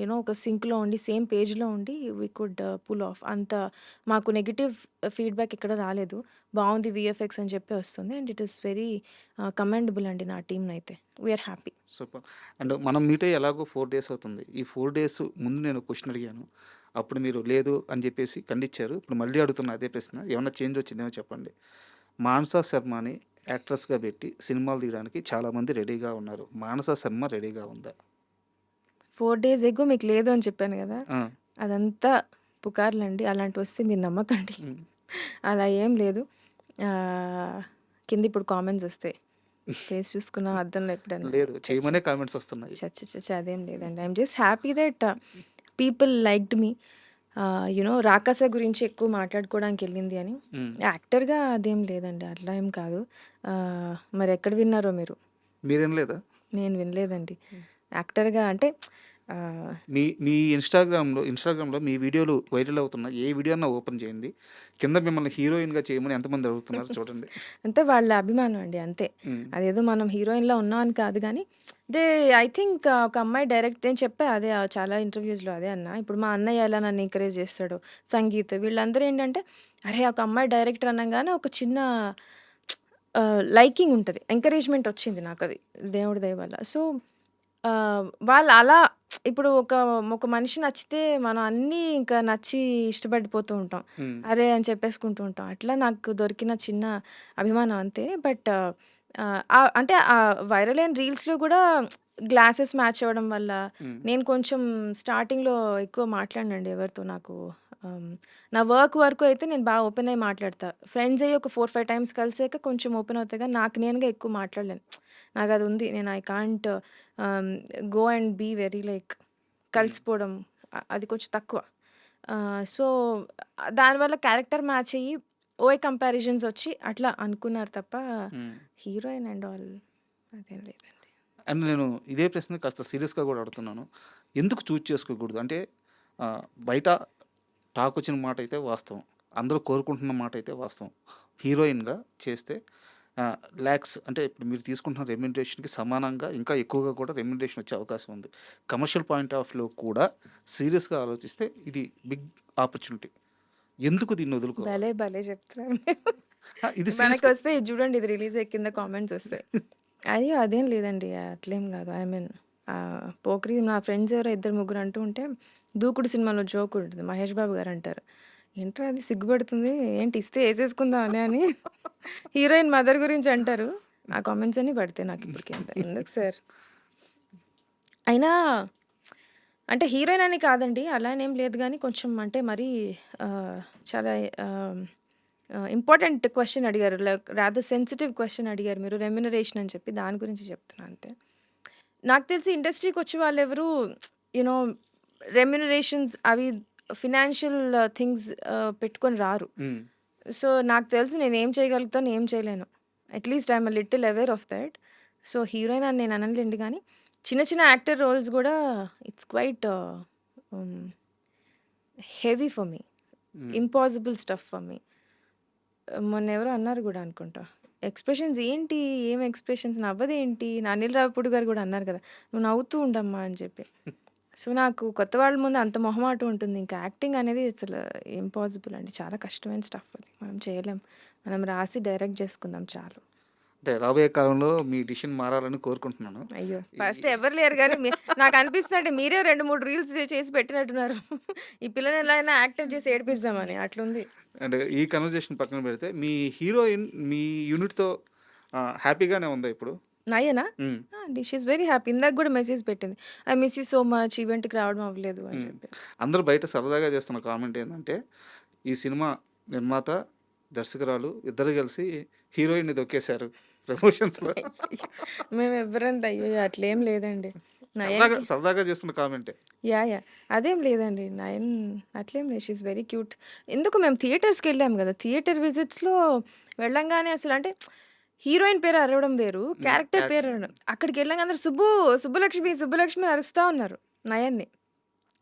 యూనో ఒక సింక్లో ఉండి సేమ్ పేజ్లో ఉండి వీ కుడ్ పుల్ ఆఫ్. అంత మాకు నెగిటివ్ ఫీడ్బ్యాక్ ఇక్కడ రాలేదు. బాగుంది విఎఫ్ఎక్స్ అని చెప్పి వస్తుంది. And it is very commendable అండి నా టీంని అయితే. We're happy. సూపర్. అండ్ మనం మీట్ అయ్యి ఎలాగో 4 డేస్ అవుతుంది. ఈ 4 డేస్ ముందు నేను క్వశ్చన్ అడిగాను. అప్పుడు మీరు లేదు అని చెప్పేసి ఖండించారు. ఇప్పుడు మళ్ళీ అడుగుతున్నా అదే ప్రశ్న. ఏమన్నా చేంజ్ వచ్చిందేమో చెప్పండి. మానస శర్మని యాక్ట్రెస్‌గా పెట్టి సినిమాలు తీయడానికి చాలామంది రెడీగా ఉన్నారు. మానస శర్మ రెడీగా ఉందా? 4 డేస్ ఎగో మీకు లేదు అని చెప్పాను కదా! ఆ! అదంతా పుకార్లండి. అలాంటివి వస్తే మీరు నమ్మకండి. హ్మ్. అలా ఏం లేదు. కింద ఇప్పుడు కామెంట్స్ వస్తాయి. ఫేస్ చూసుకున్న అద్దంలో ఎప్పుడన్నా. లేదు. ఛ! ఛ! చేయమనే కామెంట్స్ వస్తున్నాయి. ఛ! ఛ! ఛ! అదేం లేదండి. I'm just happy that people liked me. You know 'Rakasa' గురించి ఎక్కువ మాట్లాడుకోవడానికి వెళ్ళింది అని. హ్మ్. యాక్టర్‌గా అదేం లేదండి. అట్లా ఏం కాదు. మరి ఎక్కడ విన్నారో మీరు? మీరేం లేదా? నేను వినలేదండి. యాక్టర్‌గా అంటే మీ మీ ఇన్‌స్టాగ్రామ్‌లో మీ వీడియోలు వైరల్ అవుతున్నాయి. ఏ వీడియో అన్నా ఓపెన్ చేయండి. కింద మిమ్మల్ని హీరోయిన్‌గా చేయమని ఎంతమంది అడుగుతున్నారు చూడండి. అంతే వాళ్ళ అభిమానం అండి అంతే. హ్మ్. అదేదో మనం హీరోయిన్‌లా ఉన్నాం అని కాదు గానీ, ఐ థింక్ ఒక అమ్మాయి నేను చెప్పా అదే చాలా ఇంటర్వ్యూస్‌లో అదే అన్నా. ఇప్పుడు మా అన్నయ్య ఎలా నన్ను ఎంకరేజ్ చేస్తాడో, సంగీత్ వీళ్ళందరూ ఏంటంటే, అరే! ఒక అమ్మాయి డైరెక్టర్ అనంగానే ఒక చిన్న లైకింగ్ ఉంటది. ఎంకరేజ్‌మెంట్ వచ్చింది నాకది దేవుడి దయ వల్ల. సో, వాళ్ళు అలా ఇప్పుడు ఒక మనిషి నచ్చితే మనం అన్నీ ఇంకా నచ్చి ఇష్టపడిపోతూ ఉంటాం. హ్మ్. అరే! అని చెప్పేసుకుంటూ ఉంటాం. అట్లా నాకు దొరికిన చిన్న అభిమానం అంతే. బట్ అంటే వైరల్ అయిన రీల్స్‌లో గూడా గ్లాసెస్ మ్యాచ్ అవ్వడం వల్ల హ్మ్. నేను కొంచెం స్టార్టింగ్‌లో ఎక్కువ మాట్లాడనండి ఎవరితో. నాకు నా వరకు అయితే నేను బాగా ఓపెన్ అయ్యి మాట్లాడతా. ఫ్రెండ్స్ అయ్యి ఒక 4, 5 టైమ్స్ కలిసాక కొంచెం ఓపెన్ అవుతా గానీ, నాకు నేనుగా ఎక్కువ మాట్లాడలేను. నాకది ఉంది. నేను I can't go and be very like hmm. కలిసిపోవడం అది కొంచెం తక్కువ. సో, దానివల్ల క్యారెక్టర్ మ్యాచ్ అయ్యి కంపారిజన్స్ వచ్చి అట్లా అనుకున్నారు తప్ప హ్మ్. హీరోయిన్ అండ్ ఆల్ అదేం లేదండి. అండ్ నేను ఇదే ప్రశ్న కాస్త సీరియస్‌గా కూడా అడుగుతున్నాను. ఎందుకు చూజ్ చేసుకోకూడదు? అంటే బయట టాక్ వచ్చిన మాట అయితే వాస్తవం. అందరూ కోరుకుంటున్న మాట అయితే వాస్తవం. హీరోయిన్‌గా చేస్తే లాక్స్ అంటే ఇప్పుడు మీరు తీసుకుంటున్న రెమ్యునరేషన్‌కి సమానంగా ఇంకా ఎక్కువగా కూడా రెమ్యునరేషన్ వచ్చే అవకాశం ఉంది. కమర్షియల్ పాయింట్ ఆఫ్ వ్యూలో కూడా సీరియస్‌గా ఆలోచిస్తే ఇది బిగ్ ఆపర్చునిటీ. ఎందుకు దీన్ని వదులుకోవాలి? భలే చెప్తున్నారు మీరు. ఇది సీరియస్‌గా మనకొస్తే ఇది చూడండి ఇది రిలీజ్ అయ్యే కింద కామెంట్స్ వస్తాయి. అయ్యో! అదేం లేదండి. అట్లేం కాదు. ఐ మీన్ పోకిరి నా ఫ్రెండ్స్ ఎవరో ఇద్దరు ముగ్గురు అంటూ ఉంటే 'దూకుడు' సినిమాలో జోక్ ఉంటుంది. మహేష్ బాబు గారు అంటారు. ఏంట్రా అది సిగ్గుపడుతుంది. ఏంటి ఇస్తే ఏసేసుకుందామని అని హీరోయిన్ మదర్ గురించి అంటారు. ఆ కామెంట్స్ అన్నీ పడతాయి నాకిప్పటికి. ఎందుకు సార్? అయినా అంటే హీరోయిన్ అని కాదండి. అలా అని ఏం లేదు గానీ కొంచెం అంటే మరీ చాలా ఇంపార్టెంట్ క్వెషన్ అడిగారు. లైక్ రాదర్ సెన్సిటివ్ క్వెషన్ అడిగారు మీరు రెమ్యునరేషన్ అని చెప్పి. దాని గురించి చెప్తున్నా అంతే. నాకు తెలిసి ఇండస్ట్రీకొచ్చే వాళ్ళెవరు యూనో రెమ్యునరేషన్స్ అవి ఫినాన్షియల్ థింగ్స్ పెట్టుకొని రారు. హ్మ్. సో, నాకు తెలుసు నేనేం చేయగలుగుతాను, ఏం చేయలేను. At least I am a little aware of that. So, heroine అని నేను అననులెండి గానీ, చిన్న చిన్న యాక్టర్ రోల్స్ గూడా it's quite heavy for me. Hmm. Impossible stuff for me. మొన్నెవరో అన్నారు గూడా అనుకుంటా. ఎక్స్‌ప్రెషన్స్ ఏంటి? ఏం ఎక్స్‌ప్రెషన్స్ నవ్వదేంటి? అనిల్ రావిపూడి గారు గూడా అన్నారు గదా! "నువ్వు నవ్వుతూ ఉండమ్మా" అని చెప్పి. సో, నాకు కొత్త వాళ్ళ ముందు అంత మొహమాటం ఉంటుంది. ఇంకా యాక్టింగ్ అనేది అసలు ఇంపాసిబుల్ అండి. చాలా కష్టమైన స్టఫ్ అది. మనం చేయలేం. మనం రాసి డైరెక్ట్ చేసుకుందాం చాలు. అంటే రాబోయే కాలంలో మీ డిసిషన్ మారాలని కోరుకుంటున్నాను. అయ్యో! ఈ ఫస్ట్ ఎవరు లేరు గానీ నాకనిపిస్తుందంటే మీరే 2, 3 రీల్స్ చేసి పెట్టినట్టున్నారు. ఈ పిల్లని ఎలా అయినా యాక్టర్ చేసి ఏడిపిద్దామని అట్లుంది. అండ్ ఈ కన్వర్జేషన్ పక్కన పెడితే మీ హీరోయిన్ మీ యూనిట్‌తో హ్యాపీగానే ఉందా ఇప్పుడు? నయనా? హ్మ్. అండి. She is very happy. ఇందాక గూడా మెసేజ్ పెట్టింది. I miss you so much ఈవెంట్‌కి రావడం అవ్వలేదు అని హ్మ్. చెప్పి. అందరూ బయట సరదాగా చేస్తున్న కామెంట్ ఏందంటే, ఈ సినిమా నిర్మాత, దర్శకురాలు ఇద్దరు కలిసి హీరోయిన్‌ని దొక్కేశారు ప్రమోషన్స్‌లో. మేమెవ్వరంత అయ్యయ్యో! అట్లేం లేదండి. సరదాగా నయన్‌కి సరదాగా చేస్తున్న కామెంటే. యాహ్! అదేం లేదండి. నయన్ అట్లేం లేదు. She is very cute. ఎందుకు మేము థియేటర్స్‌కెళ్ళాం గదా! థియేటర్ విజిట్స్‌లో వెళ్ళంగానే అసలంటే హీరోయిన్ పేరు అరవడం వేరు. క్యారెక్టర్ పేరు యాక్టింగ్. అరవడం. అక్కడికెళ్ళంగానే అందరూ సుబ్బులక్ష్మి, సుబ్బులక్ష్మి అని అరుస్తా ఉన్నారు నయన్ని.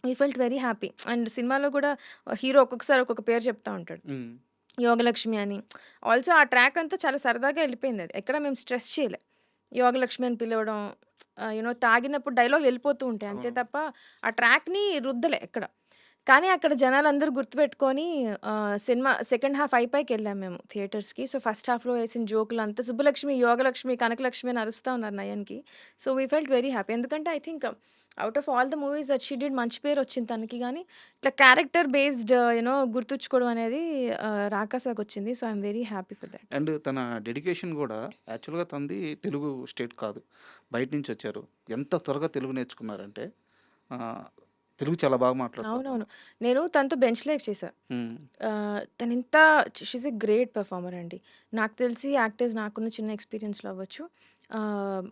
We felt very happy. And సినిమాలో గూడా హీరో ఒక్కొక్కసారి ఒక్కొక్క పేరు చెప్తా ఉంటాడు. హ్మ్. యోగలక్ష్మి అని. ఆల్సో ఆ ట్రాక్ అంతా చాలా సరదాగా ఎళ్ళిపోయిందది. ఎక్కడ మేము స్ట్రెస్ చేయలే. యోగలక్ష్మి అని పిలవడం, తాగినప్పుడు డైలాగులు వెళ్ళిపోతూ ఉంటాయి. అంతే అవును. తప్ప ఆ ట్రాక్‌ని రుద్దలే ఎక్కడ. కానీ అక్కడ జనాలందరూ గుర్తుపెట్టుకొని సినిమా సెకండ్ హాఫ్ అయిపోయాకెళ్ళాం మేము థియేటర్స్‌కి. సో, ఫస్ట్ హాఫ్‌లో వేసిన జోకులంతా సుబ్బలక్ష్మి, యోగలక్ష్మి, కనకలక్ష్మి అని అరుస్తా ఉన్నారు నయన్‌కి. So, we felt very happy. ఎందుకంటే I think out of all the movies that she did మంచి పేరొచ్చింది తనకి గానీ, ఇట్లా క్యారెక్టర్ బేస్డ్ గుర్తుంచుకోవడం అనేది రాకాసాకొచ్చింది. So, I'm very happy for that. And తన డెడికేషన్ గూడా యాక్చువల్‌గా తనది తెలుగు స్టేట్ కాదు. బయట నుంచి వచ్చారు. ఎంత త్వరగా తెలుగు నేర్చుకున్నారంటే ఆహ్, తెలుగు చాలా బాగా మాట్లాడతారు తను. అవునవును. నేను తనతో బెంచ్ లైఫ్ చేశా. హ్మ్. తనింత she is a great performer అండి. నాకు తెలిసి యాక్టర్స్ నాకున్న చిన్న ఎక్స్‌పీరియన్స్‌లో అవ్వచ్చు. ఆహ్,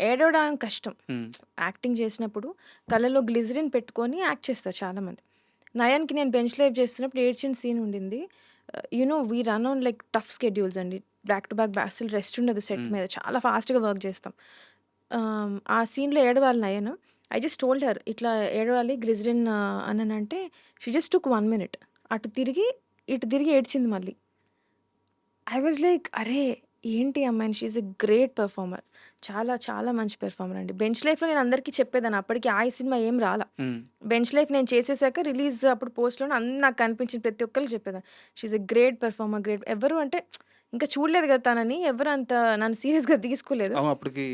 ఏడవడం కష్టం. హ్మ్. యాక్టింగ్ చేసినప్పుడు కళ్ళలో గ్లిజరిన్ పెట్టుకొని యాక్ట్ చేస్తారు చాలామంది. నయన్‌కి నేను బెంచ్ లైఫ్ చేస్తున్నప్పుడు ఏడ్చిన సీన్ ఉండింది. We run on like tough schedules అండి. బ్యాక్ టు బ్యాక్ అసలు రెస్ట్ ఉండదు సెట్ హ్మ్. మీద. చాలా ఫాస్ట్‌గా వర్క్ చేస్తాం. ఆ సీన్‌లో ఏడవాలి Nayan. I just told her ఇట్లా ఏడవాలి గ్లిజరిన్ అననంటే షీ జస్ట్ టుక్ 1 మినిట్. అటు తిరిగి, ఇటు తిరిగి ఏడ్చింది మళ్ళీ. ఐ వాజ్ లైక్ అరే! ఏంటి ఈ అమ్మాయిని she is a great performer. చాలా చాలా మంచి పెర్ఫార్మర్ అండి. బెంచ్ లైఫ్‌లో నేను అందరికీ చెప్పేదాన్ని. అప్పటికి ఆ సినిమా ఏం రాలా. హ్మ్. బెంచ్ లైఫ్ నేను చేసేసాక రిలీజ్ అప్పుడు పోస్ట్‌లోనే నాకు కనిపించిన ప్రతి ఒక్కళ్ళకి చెప్పేదాన్ని. She is a great performer. Great ఎవరు అంటే ఇంకా చూడలేదు కదా తనని. ఎవరు అంత నన్ను సీరియస్‌గా తీసుకోలేదు. అవును. అప్పటికి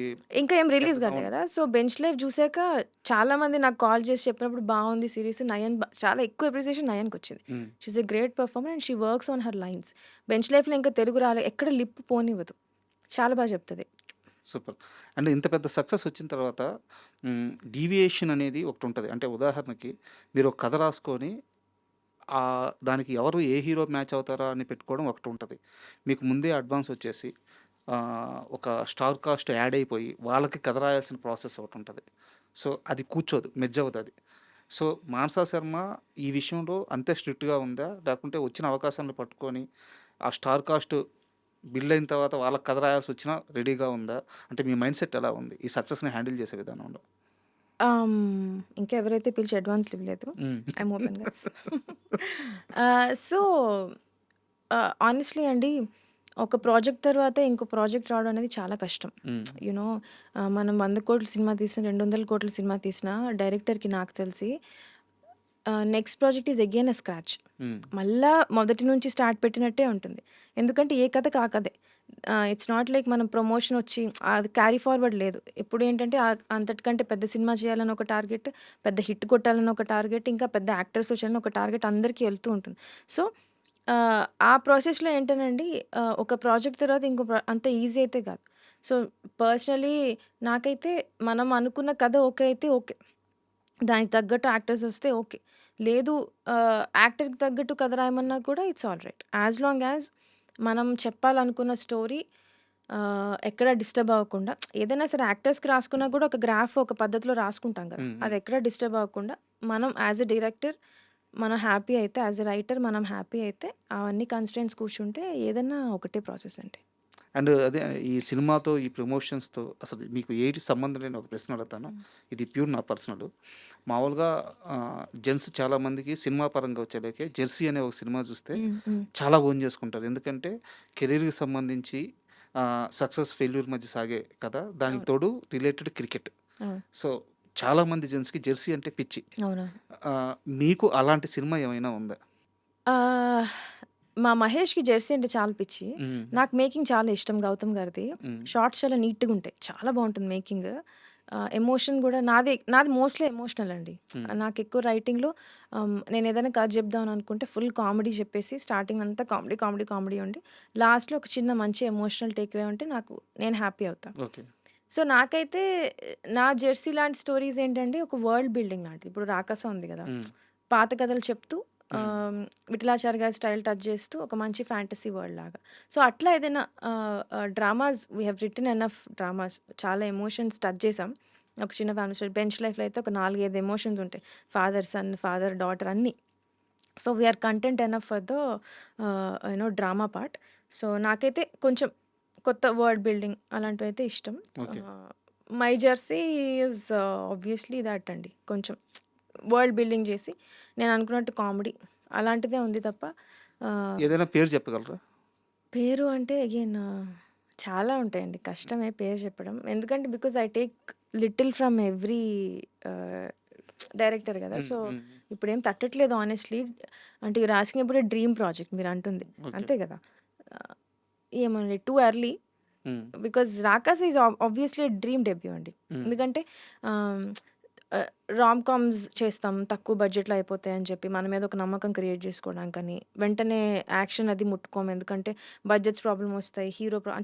ఇంకా ఏం రిలీజ్ కాలే అవును. కదా! సో, బెంచ్ లైఫ్ చూసాక చాలామంది నాకు కాల్ చేసి చెప్పినప్పుడు బావుంది సీరీస్. నయన్ చాలా ఎక్కువ అప్రిసియేషన్ నయన్‌కొచ్చింది. హ్మ్. She is a great performer and she works on her lines. Bench లైఫ్‌లో ఇంకా తెలుగు రాలే. ఎక్కడ లిప్ పోనివ్వదు. చాలా బా చెప్తది. సూపర్. అంటే ఇంత పెద్ద సక్సెస్ వచ్చిన తర్వాత డీవియేషన్ అనేది ఒకటుంటది. అంటే ఉదాహరణకి మీరు ఒక కథ రాసుకొని దానికి ఎవరు ఏ హీరో మ్యాచ్ అవుతారా అని పెట్టుకోవడం ఒకటుంటది. మీకు ముందే అడ్వాన్స్ వచ్చేసి ఒక స్టార్ కాస్ట్ యాడ్ అయిపోయి వాళ్ళకి కథ రాయాల్సిన ప్రాసెస్ ఒకటుంటది. సో, అది కూర్చోదు. మెర్జ్ అవ్వదది. సో, మానసా శర్మ ఈ విషయంలో అంతే స్ట్రిక్ట్‌గా ఉందా? లేకుంటే వచ్చిన అవకాశాలను పట్టుకొని ఆ స్టార్ కాస్ట్ బిల్డ్ అయిన తర్వాత వాళ్ళకి కథ రాయాల్సొచ్చినా రెడీగా ఉందా? అంటే మీ మైండ్ సెట్ ఎలా ఉంది? ఈ సక్సెస్‌ని హ్యాండిల్ చేసే విధానంలో? ఇంకా ఎవరైతే పిలిచి అడ్వాన్స్‌లు ఇవ్వలేదు. హ్మ్. I'm open guys. So, honestly అండి ఒక ప్రాజెక్ట్ తర్వాత ఇంకో ప్రాజెక్ట్ రావడం అనేది చాలా కష్టం. హ్మ్. యూ నో మనం 100,00,00,000 సినిమా తీసినా, 200,00,00,000 సినిమా తీసినా డైరెక్టర్‌కి నాకు తెలిసి next project is again a scratch. హ్మ్. మళ్ళా మొదటి నుంచి స్టార్ట్ పెట్టినట్టే ఉంటుంది. ఎందుకంటే ఏ కథకి ఆ కథే. ఇట్స్ నాట్ లైక్ మనం ప్రమోషన్ వచ్చి అది క్యారీ ఫార్వర్డ్ లేదు. ఎప్పుడు ఏంటంటే అంతటికంటే పెద్ద సినిమా చేయాలని ఒక టార్గెట్, పెద్ద హిట్ కొట్టాలని ఒక టార్గెట్, ఇంకా పెద్ద యాక్టర్స్ వచ్చాలని ఒక టార్గెట్ అందరికీ వెళ్తూ ఉంటుంది. సో, ఆ ప్రాసెస్‌లో ఏంటనండి ఒక ప్రాజెక్ట్ తర్వాత ఇంకో అంత ఈజీ అయితే కాదు. సో, పర్సనలీ నాకైతే మనం అనుకున్న కథ ఓకే అయితే ఓకే. దానికి తగ్గట్టు యాక్టర్స్ వస్తే ఓకే. లేదు యాక్టర్‌కి తగ్గట్టు కథ రాయమన్నా కూడా it's alright. As long as మనం చెప్పాలనుకున్న స్టోరీ ఎక్కడ డిస్టర్బ్ అవ్వకుండా ఏదైనా సరే యాక్టర్స్‌కి రాసుకున్నా కూడా ఒక గ్రాఫ్ ఒక పద్ధతిలో రాసుకుంటాం కదా! హ్మ్. హ్మ్. అది ఎక్కడ డిస్టర్బ్ అవ్వకుండా మనం యాస్ ఎ డైరెక్టర్ మనం హ్యాపీ అయితే, యాస్ ఎ రైటర్ మనం హ్యాపీ అయితే అవన్నీ కన్‌స్ట్రెయింట్స్ కూర్చుంటే ఏదన్నా ఒకటే ప్రాసెస్ అండి. అండ్ అదే ఈ సినిమాతో, ఈ ప్రమోషన్స్‌తో అసలు మీకు ఏటి సంబంధం లేని ఒక ప్రశ్న అడుగుతాను. హ్మ్. ఇది ప్యూర్ నా పర్సనల్. మామూలుగా జెంట్స్ చాలామందికి సినిమా పరంగా వచ్చేలేకే 'జెర్సీ' అనే ఒక సినిమా చూస్తే హ్మ్. హ్మ్. చాలా ఓన్ చేసుకుంటారు. ఎందుకంటే కెరీర్‌కి సంబంధించి సక్సెస్, ఫెయిల్యూర్ మధ్య సాగే కథ. దానికి అవును. తోడు రిలేటెడ్ క్రికెట్. అవును. సో, చాలామంది జెంట్స్‌కి 'జెర్సీ' అంటే పిచ్చి. అవునవును. మీకు అలాంటి సినిమా ఏమైనా ఉందా? ఆహ్, మా మహేష్‌కి 'జెర్సీ' అంటే చాలా పిచ్చి. హ్మ్. నాకు మేకింగ్ చాలా ఇష్టం 'గౌతమ్' గారిది. హ్మ్. షార్ట్స్ చాలా నీట్‌గుంటాయి. చాలా బావుంటుంది మేకింగ్. ఎమోషన్ గూడా నాది మోస్ట్‌లీ ఎమోషనల్ అండి. హ్మ్. నాకెక్కువ రైటింగ్‌లో నేనేదైనా కథ చెప్దాం అని అనుకుంటే ఫుల్ కామెడీ చెప్పేసి స్టార్టింగ్ అంతా కామెడీ, కామెడీ, కామెడీ ఉండి లాస్ట్‌లో ఒక చిన్న మంచి ఎమోషనల్ టేక్ అవే ఉంటే నేను హ్యాపీ అవుతా. ఓకే. సో, నాకైతే నా 'జెర్సీ' లాంటి స్టోరీస్ ఏంటంటే ఒక వరల్డ్ బిల్డింగ్ లాంటిది. ఇప్పుడు 'రాకాస' ఉంది గదా! హ్మ్. పాత కథలు చెప్తూ హ్మ్. విఠలాచారి గారి స్టైల్ టచ్ చేస్తూ ఒక మంచి ఫ్యాంటసీ వరల్డ్ లాగా. సో, అట్లా ఏదైనా dramas we have written enough dramas చాలా ఎమోషన్స్ టచ్ చేసాం. ఒక చిన్న ఫ్యామిలీ స్టోరీ. బెంచ్ లైఫ్‌లో అయితే ఒక 4, 5 ఎమోషన్స్ ఉంటాయి. ఫాదర్, సన్, ఫాదర్, డాటర్ అన్నీ. So, we're content enough for the drama part. So, నాకైతే కొంచెం కొత్త వర్డ్ బిల్డింగ్ అలాంటివైతే ఇష్టం. Okay. 'My jersey' is obviously that అండి. కొంచెం వరల్డ్ బిల్డింగ్ చేసి నేను అనుకున్నట్టు కామెడీ అలాంటిదే ఉంది తప్ప ఆహ్, ఏదైనా పేరు చెప్పగలరా? పేరు అంటే అగైన్ చాలా ఉంటాయండి. కష్టమే పేరు చెప్పడం. ఎందుకంటే because I take little from every director గదా! హ్మ్. So, hmm. ఇప్పుడేం తట్టట్లేదు హానెస్ట్‌లీ. అంటే you're asking about a dream project మీరంటుంది. ఓకే. అంతే గదా! ఆహ్, ఏమోనండి too early hmm. Because 'Rakasi' is obviously dream debut అండి. హ్మ్. ఎందుకంటే ఆహ్, రామ్ కామ్స్ చేస్తాం. తక్కువ బడ్జెట్‌లో అయిపోతాయని చెప్పి మన మీద ఒక నమ్మకం క్రియేట్ చేసుకోవడానికని, వెంటనే యాక్షన్ అది ముట్టుకోము. ఎందుకంటే బడ్జెట్స్ ప్రాబ్లమ్ వస్తాయి.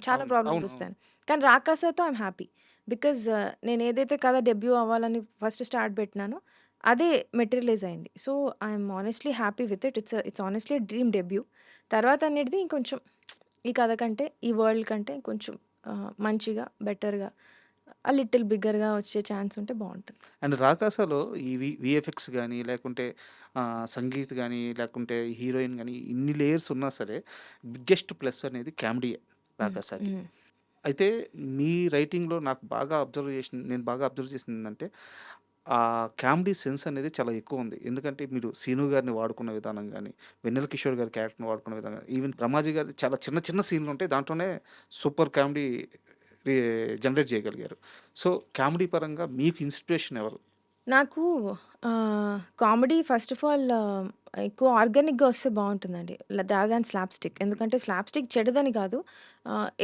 చాలా అవును. ప్రాబ్లమ్స్ అవును. అవును. వస్తాయని. కానీ 'రాకాస'తో ఐయామ్ హ్యాపీ. బికాజ్ నేను ఏదైతే కథ డెబ్యూ అవ్వాలని ఫస్ట్ స్టార్ట్ పెట్టినానో అదే మెటీరియలైజ్ అయింది. So, I'm honestly happy with it. It's honestly dream debut. తర్వాత అనేది ఇంకొంచెం ఈ కథ కంటే, ఈ వరల్డ్ కంటే కొంచెం మంచిగా, బెటర్‌గా, లిటిల్ బిగ్గర్‌గా వచ్చే ఛాన్స్ ఉంటే బావుంటది. అండ్ 'రాకాసలో' ఈ వీఎఫ్ఎక్స్ గాని, లేకుంటే సంగీత్ గాని, లేకుంటే హీరోయిన్ గాని ఇన్ని లేయర్స్ ఉన్నా సరే బిగ్గెస్ట్ ప్లస్ అనేది కామెడీయే హ్మ్. 'రాకాసాకి.' హ్మ్. అయితే మీ రైటింగ్‌లో నేను బాగా అబ్జర్వ్ చేసిందేంటంటే, కామెడీ సెన్స్ అనేది చాలా ఎక్కువుంది. ఎందుకంటే మీరు 'సీను' గారిని వాడుకున్న విధానం గాని, 'వెన్నెల కిషోర్' గారి క్యారెక్టర్‌ని వాడుకున్న విధానం గాని, ఈవెన్ 'రమాజీ' గారిది చాలా చిన్న చిన్న సీన్‌లుంటాయి. దాంట్లోనే సూపర్ కామెడీ రి జనరేట్ చేయగలిగారు. సో, కామెడీ పరంగా మీకు ఇన్‌స్పిరేషన్ ఎవరు? నాకు కామెడీ ఫస్ట్ ఆఫ్ ఆల్ ఎక్కువ ఆర్గానిక్‌గా వస్తే బావుంటుందండి. Rather than slapstick. ఎందుకంటే స్లాప్ స్టిక్ చెడుదని కాదు.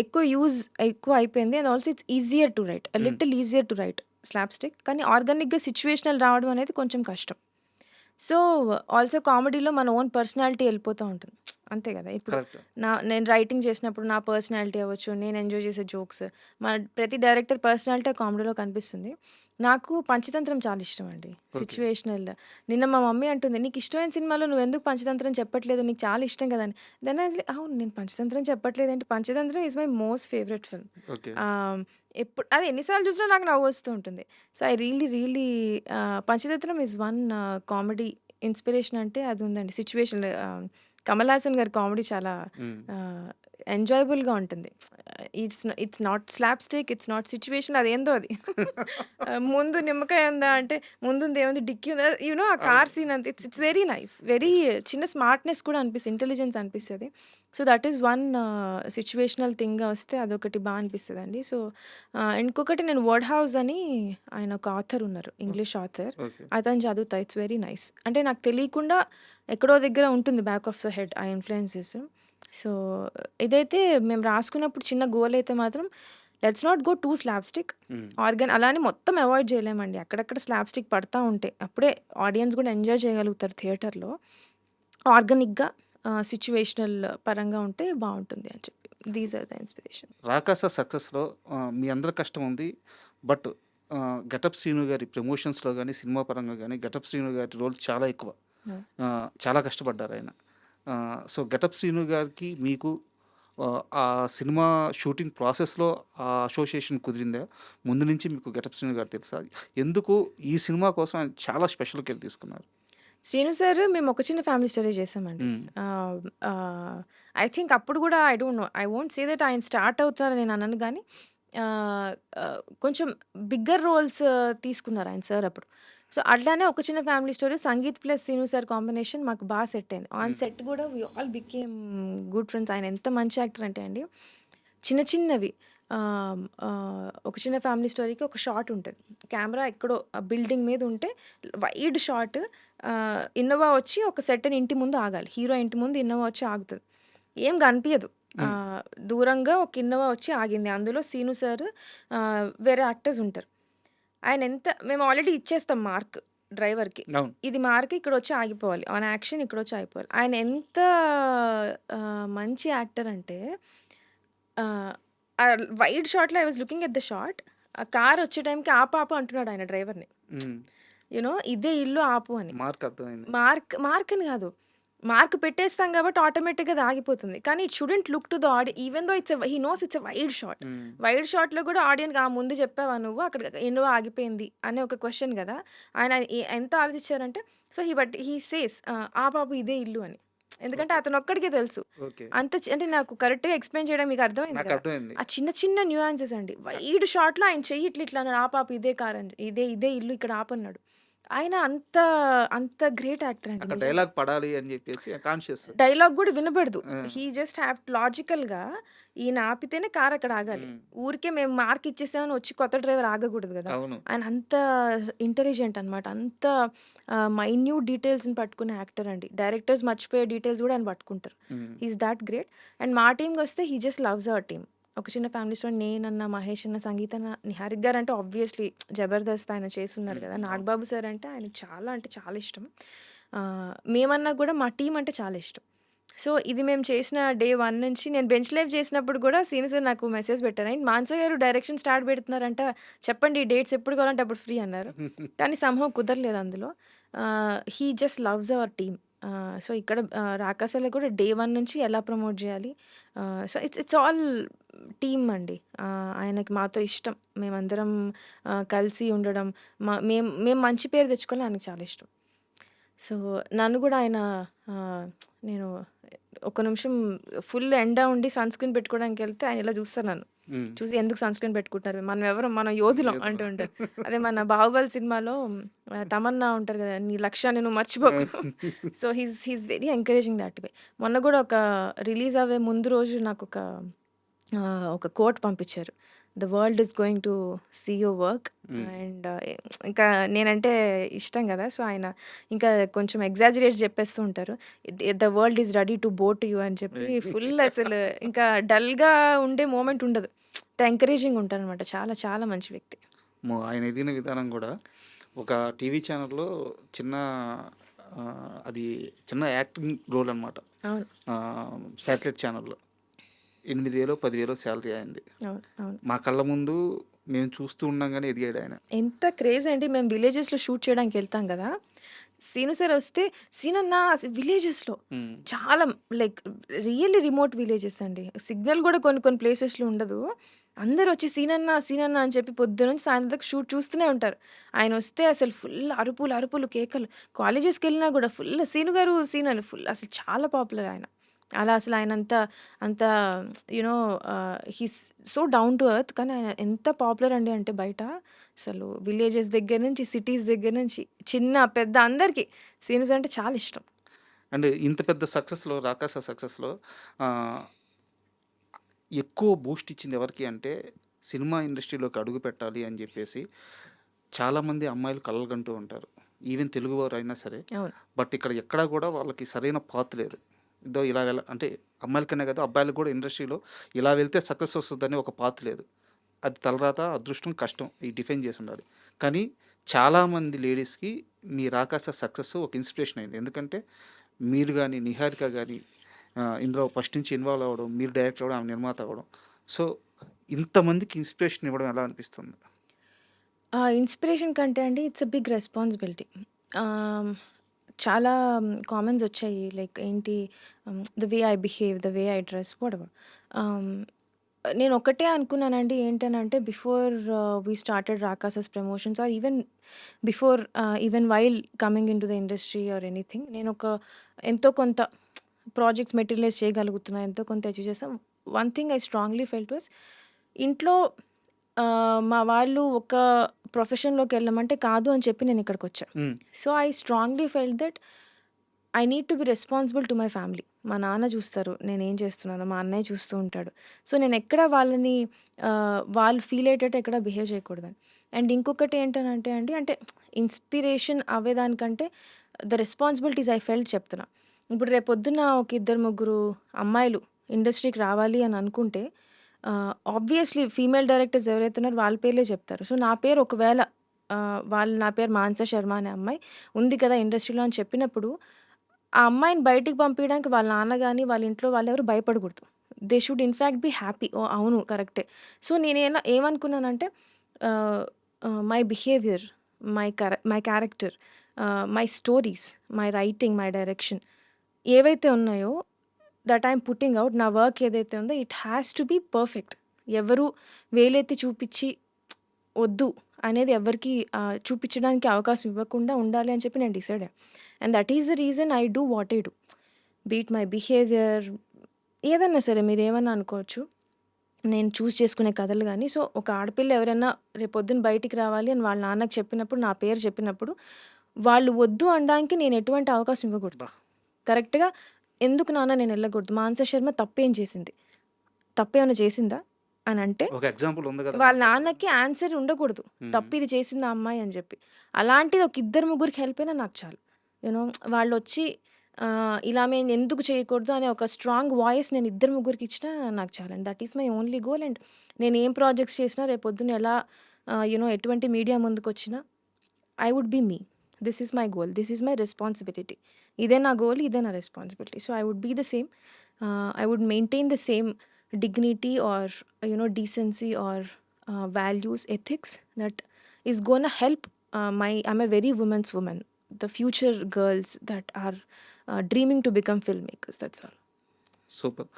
ఎక్కువ అయిపోయింది. And also it's easier to write. Hmm. Little easier to write slapstick. కానీ ఆర్గానిక్‌గా సిట్యుయేషనల్ రావడం అనేది కొంచెం కష్టం. సో, ఆల్సో కామెడీలో మన ఓన్ పర్సనాలిటీ ఎళ్ళిపోతా ఉంటుంది. అంతే గదా! ఇప్పుడు కరెక్ట్. నేను రైటింగ్ చేసినప్పుడు నా పర్సనాలిటీ అవ్వచ్చు, నేను ఎంజాయ్ చేసే జోక్స్, ప్రతి డైరెక్టర్ పర్సనాలిటీ ఆ కామెడీలో కనిపిస్తుంది. నాకు పంచతంత్రం చాలా ఇష్టమండి. ఓకే. సిట్యుయేషనల్. నిన్న మా మమ్మీ అంటుంది, "నీకిష్టమైన సినిమాలో నువ్వెందుకు పంచతంత్రం చెప్పట్లేదు? నీకు చాలా ఇష్టం కదా!" అని. దెన్ ఐ వాస్ లైక్, అవును నేను పంచతంత్రం చెప్పట్లేదేంటి? Panchatantram is my most favourite film. Okay. Ah, అది ఎన్ని సార్లు చూసినా నాకు నవ్వొస్తూ ఉంటుంది. So, I really Panchatantram is one comedy inspiration అంటే అది ఉందండి. కమల్ హాసన్ గారి కామెడీ చాలా హ్మ్. ఆహ్, ఎంజాయబుల్‌గా ఉంటుంది. It's not slapstick, it's not situation అదేందో అది. ముందు నిమ్మకాయ ఉందా అంటే ముందుందేముంది డిక్కీ ఉందా ఆ అవును. కార్ సీన్ అంతా ఇట్స్ వెరీ నైస్. వెరీ చిన్న స్మార్ట్‌నెస్ కూడా ఇంటెలిజెన్స్ అనిపిస్తది. So, that is one situational థింగ్‌గా వస్తే అదొకటి అనిపిస్తదండి. సో, ఇంకొకటి నేను 'వర్డ్ హౌస్' అని ఆయన ఒక ఆథర్ ఉన్నారు. ఓకే. English author. ఓకే. అతను చదువుతా. It's very nice. అంటే నాకు తెలియకుండా ఎక్కడో దగ్గర ఉంటుంది బ్యాక్ ఆఫ్ ద హెడ్ ఆ ఇన్‌ఫ్లుయెన్సెస్. సో, ఇదైతే మేము రాసుకున్నప్పుడు చిన్న గోల్ అయితే మాత్రం let's not go to slapstick. Hmm. అలా అని మొత్తం అవాయిడ్ చేయలేమండి. అక్కడక్కడ స్లాప్‌స్టిక్ పడతా ఉంటాయి. అప్పుడే ఆడియన్స్ కూడా ఎంజాయ్ చేయగలుగుతారు థియేటర్‌లో. ఆర్గానిక్‌గా సిట్యుయేషనల్ పరంగా ఉంటే బావుంటుంది అని చెప్పి. These are the inspiration. 'Rakasa' సక్సెస్‌లో మీ అందరి కష్టం ఉంది. బట్ 'గెటప్ శ్రీను' గారి ప్రమోషన్స్‌లో గాని, సినిమా పరంగా గాని 'గెటప్ శ్రీను' గారి రోల్ చాలా ఎక్కువ. అవును. చాలా కష్టపడ్డారాయన. సో, 'గెటప్ శ్రీను' గారికి మీకు ఆ సినిమా షూటింగ్ ప్రాసెస్‌లో ఆ అసోసియేషన్ కుదిరిందా? ముందు నుంచి మీకు 'గెటప్ శ్రీను' గారు తెలుసా? ఎందుకు ఈ సినిమా కోసం ఆయన చాలా స్పెషల్ కేర్ తీసుకున్నారు? శ్రీను సార్ మేము ఒక చిన్న ఫ్యామిలీ స్టోరీ చేసామండి. హ్మ్. ఆహ్, ఆహ్, ఐ థింక్ అప్పుడు గూడా I don't no. I won't say that ఆయన స్టార్ట్ అవుతారని నేను అనను గానీ కొంచెం బిగ్గర్ రోల్స్ తీసుకున్నారు ఆయన సార్ అప్పుడు. సో, అట్లానే ఒక చిన్న family story Sangeeth plus Srinu sir combination మాకు సెట్ అయింది. On hmm. సెట్ గూడా we all became good friends. ఆయన ఎంత మంచి యాక్టర్ అంటే అండి చిన్నవి ఒక చిన్న ఫ్యామిలీ స్టోరీకి ఒక షాట్ ఉంటది. కెమెరా ఎక్కడో బిల్డింగ్ మీద ఉంటే వైడ్ షాట్ ఇన్నోవా వచ్చి ఒక సెర్టైన్ ఇంటి ముందు ఆగాలి. హీరో ఇంటి ముందు ఇన్నోవా వచ్చి ఆగుతది. ఏం కనిపియదు. హ్మ్. దూరంగా ఒక ఇన్నోవా వచ్చి ఆగింది. అందులో సీను సార్ వేరే యాక్టర్స్ ఉంటారు. మేము ఆల్రెడీ ఇచ్చేస్తాం మార్క్ డ్రైవర్‌కి. అవును. ఇది మార్క్ ఇక్కడొచ్చి ఆగిపోవాలి. ఆన్ యాక్షన్ ఇక్కడొచ్చి ఆగిపోవాలి. ఆయన ఎంత మంచి యాక్టర్ అంటే ఆహ్, వైడ్ షాట్‌లో I was looking at the shot. ఆ కార్ వచ్చే టైంకి ఆపు ఆపు అంటున్నాడు ఆయన డ్రైవర్‌ని. హ్మ్. ఇదే ఇల్లు ఆపు అని. మార్క్ అర్థమైంది. మార్క్ అని గాదు. మార్క్ పెట్టేస్తాం గాబట్టి ఆటోమేటిక్‌గా అది ఆగిపోతుంది. కానీ it shouldn't look to the even though he nose it's a wide shot. హ్మ్. వైడ్ షాట్‌లో గూడా ఆడియన్‌కి ముందు చెప్పావా నువ్వు? అక్కడ ఇన్నోవా ఆగిపోయింది అనే ఒక క్వెషన్ గదా! ఆయన ఎంత ఆలోచించారంటే హి సేస్ ఆపాపు ఇదే ఇల్లు అని. ఎందుకంటే ఓకే. అతనొక్కడికే తెలుసు. ఓకే. అంటే నాకు కరెక్ట్‌గా ఎక్స్‌ప్లెయిన్ చేయడం మీకు అర్థమైంది కదా! నాకర్థమైంది. ఆ చిన్న చిన్న న్యూయాన్సెస్ అండి. వైడ్ షాట్‌లో ఆయన చెయ్యి ఇట్లా అన్నాడు. ఆపాపు ఇదే కార్ అని. ఇదే ఇల్లు ఇక్కడ ఆపన్నాడు. ఆయన అంత అంత గ్రేట్ యాక్టర్ అండి అక్కడ నిజంగా. డైలాగ్ పడాలి అని చెప్పేసి కాన్షియస్. డైలాగ్ గూడా వినబడదు. ఆ! హీ జస్ట్ హ్యావ్ లాజికల్‌గా ఈయన ఆపితేనే కార్ అక్కడ ఆగాలి. హ్మ్. ఊరికే మేము మార్క్ ఇచ్చేసామని వచ్చి కొత్త డ్రైవర్ ఆగకూడదు గదా! అవును. ఆయన అంత ఇంటెలిజెంట్ అనమాట. అంత మైన్యూట్ డీటెయిల్స్‌ని పట్టుకునే యాక్టర్ అండి. డైరెక్టర్స్ మర్చిపోయే డీటెయిల్స్ గూడా ఆయన పట్టుకుంటారు. Hmm. He is that great. And మా టీమ్‌కొస్తే he just loves our team. ఒక చిన్న ఫ్యామిలీ స్టోరీ నేనన్నా, మహేష్ అన్న, సంగీత అన్న, నిహారిక గారంటే ఆబ్వియస్లీ 'జబర్దస్త్' ఆయన చేసున్నారు హ్మ్. కదా! అవును. నాగబాబు సార్ అంటే ఆయనకి చాలా అంటే చాలా ఇష్టం. మేమన్నా గూడా మా టీమ్ అంటే చాలా ఇష్టం. సో, ఇది మేము చేసిన డే 1 నుంచి నేను బెంచ్ లైవ్ చేసినప్పుడు గూడా సీను సార్ నాకు మెసేజ్ పెట్టారు. "ఏంటి మానస గారు డైరెక్షన్ స్టార్ట్ పెడుతున్నారంట. చెప్పండి డేట్స్ ఎప్పుడు కావాలంటే అప్పుడు ఫ్రీ" అన్నారు. కానీ సమ్‌హౌ కుదరలేదు అందులో. He just loves our team. So, ఇక్కడ 'రాకాస'లో కూడా డే 1 నుంచి ఎలా ప్రమోట్ జేయాలి. So, it's it's all team అండి. ఆయనకి మాతో ఇష్టం. మేమందరం కలిసి ఉండడం, మేము మంచి పేరు తెచ్చుకోవాలని ఆయనకి చాలా ఇష్టం. సో, నన్ను గూడా ఆయన ఆహ్, నేను ఒక నిమిషం ఫుల్ ఎండ ఉండి సన్ స్క్రీన్ పెట్టుకోవడానికెళ్తే ఆయన ఇలా చూస్తారు నన్ను. హ్మ్. చూసి ఎందుకు సన్ స్క్రీన్ పెట్టుకుంటారు? మనం ఎవరం? మనం యోధులం ఏదో. అంటూ ఉంటారు. అదే మన 'బాహుబలి' సినిమాలో తమన్నా ఉంటారు గదా! నీ లక్ష్యాన్ని నువ్వు మర్చిపోకు. So, he's very encouraging that way. మొన్న గూడా ఒక రిలీజ్ అవ్వే ముందు రోజు నాకొక ఒక కోట్ పంపించారు. The world is going to see your work hmm. And ఇంకా నేనంటే ఇష్టం గదా! సో, ఆయన ఇంకా కొంచెం ఎగ్జాజరేట్ చెప్పేస్తూ ఉంటారు. The world is ready to బో టు యూ అని చెప్పి ఫుల్ అసలు ఇంకా డల్‌గా ఉండే మూమెంట్ ఉండదు. అంత ఎంకరేజింగ్ ఉంటారనమాట. చాలా చాలా మంచి వ్యక్తి. ఆయన ఎదిగిన విధానం గూడా ఒక టీవీ ఛానెల్‌లో చిన్న అది చిన్న యాక్టింగ్ రోల్ అనమాట. అవును. శాటిలైట్ ఛానెల్‌లో 8,000 10,000 సాలరీ అయింది. అవును. అవును. మా కళ్ళ ముందు మేము చూస్తూ ఉండంగానే ఎదిగాడాయన. ఎంత క్రేజ్ అండి. మేము విలేజెస్‌లో షూట్ చేయడానికెళ్తాం గదా! సీను సార్ వస్తే, "సీనన్నా విలేజెస్‌లో హ్మ్. చాలా లైక్ రియల్లీ రిమోట్ విలేజెస్ అండి. సిగ్నల్ గూడా కొన్ని కొన్ని ప్లేసెస్‌లో ఉండదు. అందరొచ్చి సీనన్నా, సీనన్నా అని చెప్పి పొద్దున్నుంచి సాయంత్రం దాకా షూట్ చూస్తూనే ఉంటారు. ఆయనొస్తే అసలు ఫుల్ అరుపులు, అరుపులు, కేకలు. కాలేజెస్‌కెళ్ళినా గూడా ఫుల్ సీను గారు, సీను అని ఫుల్ అసలు చాలా పాపులర్ ఆయన. అలా అసలు ఆయనంత అంత you know he's so down to earth. కానీ ఆయన ఎంత పాపులర్ అండి అంటే బయట అసలు విలేజెస్ దగ్గర నుంచి, సిటీస్ దగ్గర నుంచి, చిన్న, పెద్ద అందరికీ సీనుస్ అంటే చాలా ఇష్టం. అండ్ ఇంత పెద్ద సక్సెస్‌లో 'రాకాస' సక్సెస్‌లో ఆహ్, ఎక్కువ బూస్ట్ ఇచ్చింది ఎవరికి అంటే సినిమా ఇండస్ట్రీలోకి అడుగుపెట్టాలి అని జెప్పేసి చాలామంది అమ్మాయిలు కలలుగంటూ ఉంటారు. ఈవెన్ తెలుగువారైనా సరే. అవును. బట్ ఇక్కడ ఎక్కడా గూడా వాళ్ళకి సరైన పాత్ లేదు. ఇదో ఇలా అంటే అమ్మాయిలకనే కాదు అబ్బాయిలకు కూడా ఇండస్ట్రీలో ఇలా వెళ్తే సక్సెస్ వస్తదని ఒక పాత్ లేదు. అది తలరాత, అదృష్టం, కష్టం ఈ డిఫైన్ చేసుండాలి. కానీ చాలామంది లేడీస్‌కి మీ 'రాకాస' సక్సెస్ ఒక ఇన్‌స్పిరేషన్ అయింది. ఎందుకంటే మీరు గాని, నిహారిక గాని ఇందులో ఫస్ట్ నుంచి ఇన్వాల్వ్ అవ్వడం, మీరు డైరెక్టర్ అవ్వడం, ఆమె నిర్మాత అవ్వడం. సో, ఇంతమందికి ఇన్‌స్పిరేషన్ ఇవ్వడం ఎలా అనిపిస్తుంది? ఇన్‌స్పిరేషన్ కంటే అండి ఇట్స్ ఎ బిగ్ రెస్పాన్సిబిలిటీ. ఆహ్, చాలా కామెంట్స్ వచ్చాయి. లైక్ ఏంటి the way I behave, the way I dress whatever. Ah, నేను ఒకటే అనుకున్నానండి. ఏంటనంటే before we started 'Rakasa's' promotions or even before even while coming into the industry or anything నేనొక ఎంతో కొంత ప్రాజెక్ట్స్ మెటీరియలైజ్ చేయగలుగుతున్నా. ఎంతో కొంత అచీవ్ చేసాం. One thing I strongly felt was ఇంట్లో మా వాళ్ళు ఒక ప్రొఫెషన్‌లోకెళ్ళమంటే కాదు అని చెప్పి నేనిక్కడికొచ్చా. హ్మ్. So, I strongly felt that I need to be responsible to my family. మా నాన్న చూస్తారు నేనేం చేస్తున్నానో, మా అన్నయ్య చూస్తూ ఉంటాడు. సో, నేనెక్కడ వాళ్ళని వాళ్ళు ఫీల్ అయ్యేటట్టు ఎక్కడ బిహేవ్ చేయకూడదని. అండ్ ఇంకొకటి ఏంటనంటే అండి అంటే ఇన్‌స్పిరేషన్ అవ్వేదానికంటే ద రెస్పాన్సిబిలిటీస్ ఐ ఫెల్ట్ చెప్తున్నా. ఇప్పుడు రేపొద్దున ఒక ఇద్దరు, ముగ్గురు అమ్మాయిలు ఇండస్ట్రీకి రావాలి అని అనుకుంటే ఆబ్వియస్‌లీ ఫీమేల్ డైరెక్టర్స్ ఎవరైతే ఉన్నారో వాళ్ళ పేర్లే చెప్తారు. సో, నా పేరు ఒకవేళ నా పేరు మానస శర్మ అనే అమ్మాయి ఉంది కదా ఇండస్ట్రీలో అని చెప్పినప్పుడు ఆ అమ్మాయిని బయటికి పంపియడానికి వాళ్ళ నాన్న గాని, వాళ్ళ ఇంట్లో వాళ్ళెవరు భయపడకూడదు. They should in fact be happy. Oh! అవును కరెక్టే. సో, ఏమనుకున్నానంటే ah, my behaviour, my character, my stories, my writing, my direction ఏవైతే ఉన్నాయో that I am putting out నా వర్క్ ఏదైతే ఉందో it has to be perfect. ఎవరు వేలెత్తి చూపిచ్చి వద్దు అనేది ఎవ్వరికీ చూపిచ్చడానికి అవకాశం ఇవ్వకుండా ఉండాలి అని చెప్పి నేను డిసైడ్ అయ్యా. And that is the reason I do what I do. Be it my behaviour ఏదన్నా సరే మీరేమన్నా అనుకోవచ్చు. నేను చేసుకునే కథలు గానీ, సో, ఒక ఆడపిల్ల ఎవరైనా రేపొద్దున బయటికి రావాలి అని వాళ్ళ నాన్నకి చెప్పినప్పుడు, నా పేరు చెప్పినప్పుడు, వాళ్ళు వద్దు అనడానికి నేను ఎటువంటి అవకాశం ఇవ్వకూడదు. బా కరెక్ట్‌గా ఎందుకు నాన్న నేను వెళ్ళకూడదు? మానస శర్మ తప్పేం చేసింది? తప్పేమైనా చేసిందా? అని అంటే ఒక ఎగ్జాంపుల్ ఉంది కదా వాళ్ళ మనకి. నాన్నకి ఆన్సర్ ఉండకూడదు. మ్మ్. తప్పు ఇది చేసింది ఆ అమ్మాయి అని చెప్పి. అలాంటిది ఒక ఇద్దరు ముగ్గురికి హెల్ప్ అయినా నాకు చాలు. యూనో వాళ్ళొచ్చి ఇలా మేము ఎందుకు చేయకూడదు అనే ఒక స్ట్రాంగ్ వాయిస్ నేను ఇద్దరు ముగ్గురికి ఇచ్చినా నాకు చాలు. And that is my only goal. And నేను ఏం ప్రాజెక్ట్స్ చేసినా రేపొద్దున ఎలా ఎటువంటి మీడియా ముందుకొచ్చినా I would be me. This is my goal. This is my responsibility. ఇదే నా గోల్. ఇదే నా responsibility. So I would be the same. I would maintain the same dignity or decency or values, ethics that is gonna help I'm a very woman's woman, the future girls that are dreaming to become filmmakers. That's all. Super.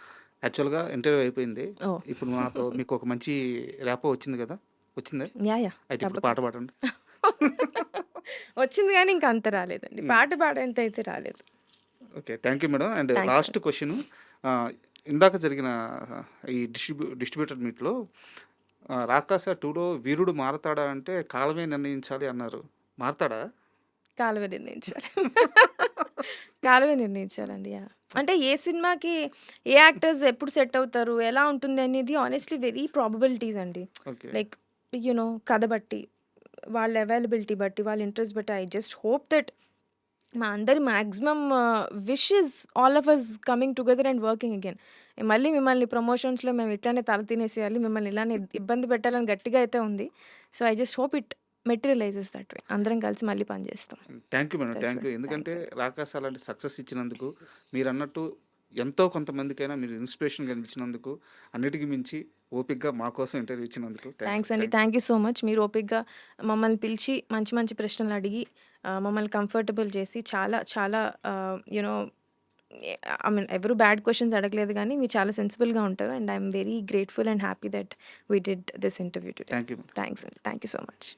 యాక్చువల్గా interview అయిపోయింది. Oh. ఇప్పుడు నాతో మీకు ఒక మంచి rapport వచ్చింది కదా, వచ్చిందే Yeah. అయితే ఇప్పుడు పాట పాడండి. వచ్చింది కానీ ఇంకా అంత రాలేదండి. పాట పాడేంత అయితే రాలేదు. Okay, thank you madam. And Thanks, last question, ఇందాక జరిగిన ఈ డిస్ట్రిబ్యూటర్ మీట్లో రాకాస 2లో వీరుడు మారతాడా అంటే కాలమే నిర్ణయించాలి అన్నారు. మారతాడా? కాలమే నిర్ణయించాలి. కాలమే నిర్ణయించాలండి. అంటే ఏ సినిమాకి ఏ యాక్టర్స్ ఎప్పుడు సెట్ అవుతారు, ఎలా ఉంటుంది అనేది ఆనెస్ట్లీ వెరీ ప్రాబబిలిటీస్ అండి. ఓకే, లైక్ కథ బట్టి, వాళ్ళ అవైలబిలిటీ బట్టి, వాళ్ళ ఇంట్రెస్ట్ బట్టి. ఐ జస్ట్ హోప్ దట్ మా అందరి maximum wish is all of us coming together and working again. మళ్ళీ మిమ్మల్ని ప్రమోషన్స్లో మేము ఇట్లానే తల తినేసేయాలి, మిమ్మల్ని ఇలానే ఇబ్బంది పెట్టాలని గట్టిగా అయితే ఉంది. So I just hope it materialises that way. అందరం కలిసి మళ్ళీ పనిచేస్తాం. Thank you madam, thank you. ఎందుకంటే రాకాస అలాంటి సక్సెస్ ఇచ్చినందుకు, మీరు అన్నట్టు ఎంతో కొంతమందికైనా మీరు ఇన్స్పిరేషన్ కనిపించినందుకు, అన్నిటికీ మించి ఓపిక్గా మా కోసం ఇంటర్వ్యూ ఇచ్చినందుకు థ్యాంక్స్ అండి. Thank you so much. మీరు ఓపిక్గా మమ్మల్ని పిలిచి మంచి మంచి ప్రశ్నలు అడిగి మమ్మల్ని కంఫర్టబుల్ చేసి చాలా చాలా ఐ మీన్ ఎవరు బ్యాడ్ క్వశ్చన్స్ అడగలేదు కానీ మీరు చాలా సెన్సిబుల్గా ఉంటారు. And I'm very grateful and happy that we did this interview today. Thank you. Thanks అండి. Thank you so much.